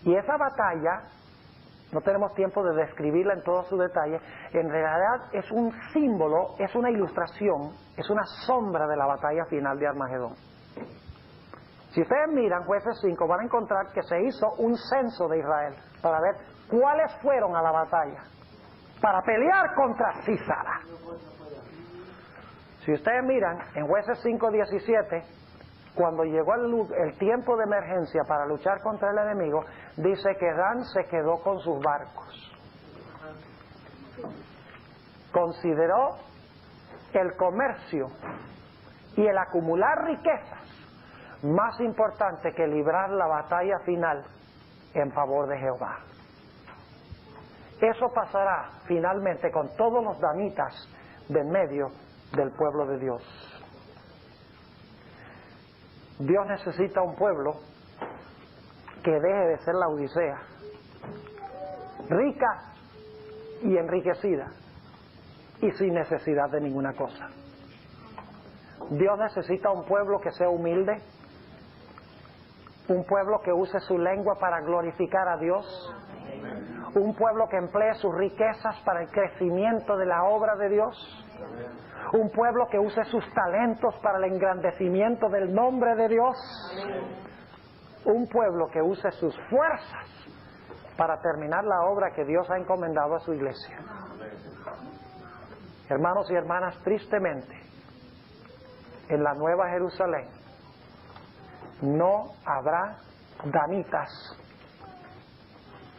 Y esa batalla, no tenemos tiempo de describirla en todo su detalle, en realidad es un símbolo, es una ilustración, es una sombra de la batalla final de Armagedón. Si ustedes miran Jueces 5, van a encontrar que se hizo un censo de Israel para ver cuáles fueron a la batalla, para pelear contra Sísara. Si ustedes miran en Jueces 5:17, cuando llegó el tiempo de emergencia para luchar contra el enemigo, dice que Dan se quedó con sus barcos. Consideró el comercio y el acumular riquezas más importante que librar la batalla final en favor de Jehová. Eso pasará finalmente con todos los danitas de en medio del pueblo de Dios. Dios necesita un pueblo que deje de ser la Odisea, rica y enriquecida y sin necesidad de ninguna cosa. Dios necesita un pueblo que sea humilde, un pueblo que use su lengua para glorificar a Dios, un pueblo que emplee sus riquezas para el crecimiento de la obra de Dios, un pueblo que use sus talentos para el engrandecimiento del nombre de Dios, un pueblo que use sus fuerzas para terminar la obra que Dios ha encomendado a su iglesia. Hermanos y hermanas, tristemente, en la Nueva Jerusalén no habrá danitas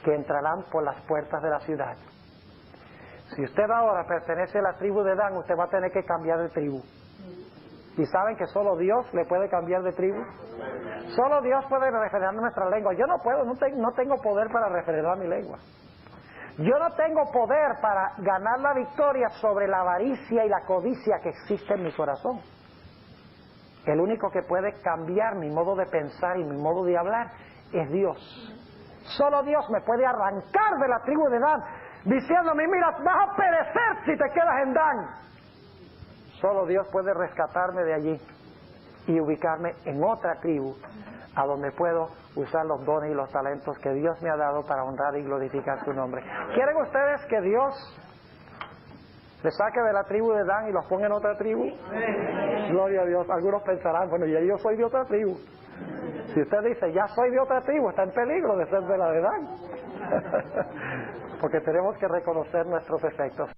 que entrarán por las puertas de la ciudad. Si usted ahora pertenece a la tribu de Dan, usted va a tener que cambiar de tribu. ¿Y saben que solo Dios le puede cambiar de tribu? Solo Dios puede refrenar nuestra lengua. Yo no puedo, no tengo poder para refrenar mi lengua. Yo no tengo poder para ganar la victoria sobre la avaricia y la codicia que existe en mi corazón. El único que puede cambiar mi modo de pensar y mi modo de hablar es Dios. Solo Dios me puede arrancar de la tribu de Dan, diciéndome, mira, vas a perecer si te quedas en Dan. Solo Dios puede rescatarme de allí y ubicarme en otra tribu, a donde puedo usar los dones y los talentos que Dios me ha dado para honrar y glorificar su nombre. ¿Quieren ustedes que Dios les saque de la tribu de Dan y los ponga en otra tribu? Gloria a Dios. Algunos pensarán, bueno, ya yo soy de otra tribu. Si usted dice, ya soy de otra tribu, está en peligro de ser de la de Dan. Porque tenemos que reconocer nuestros efectos.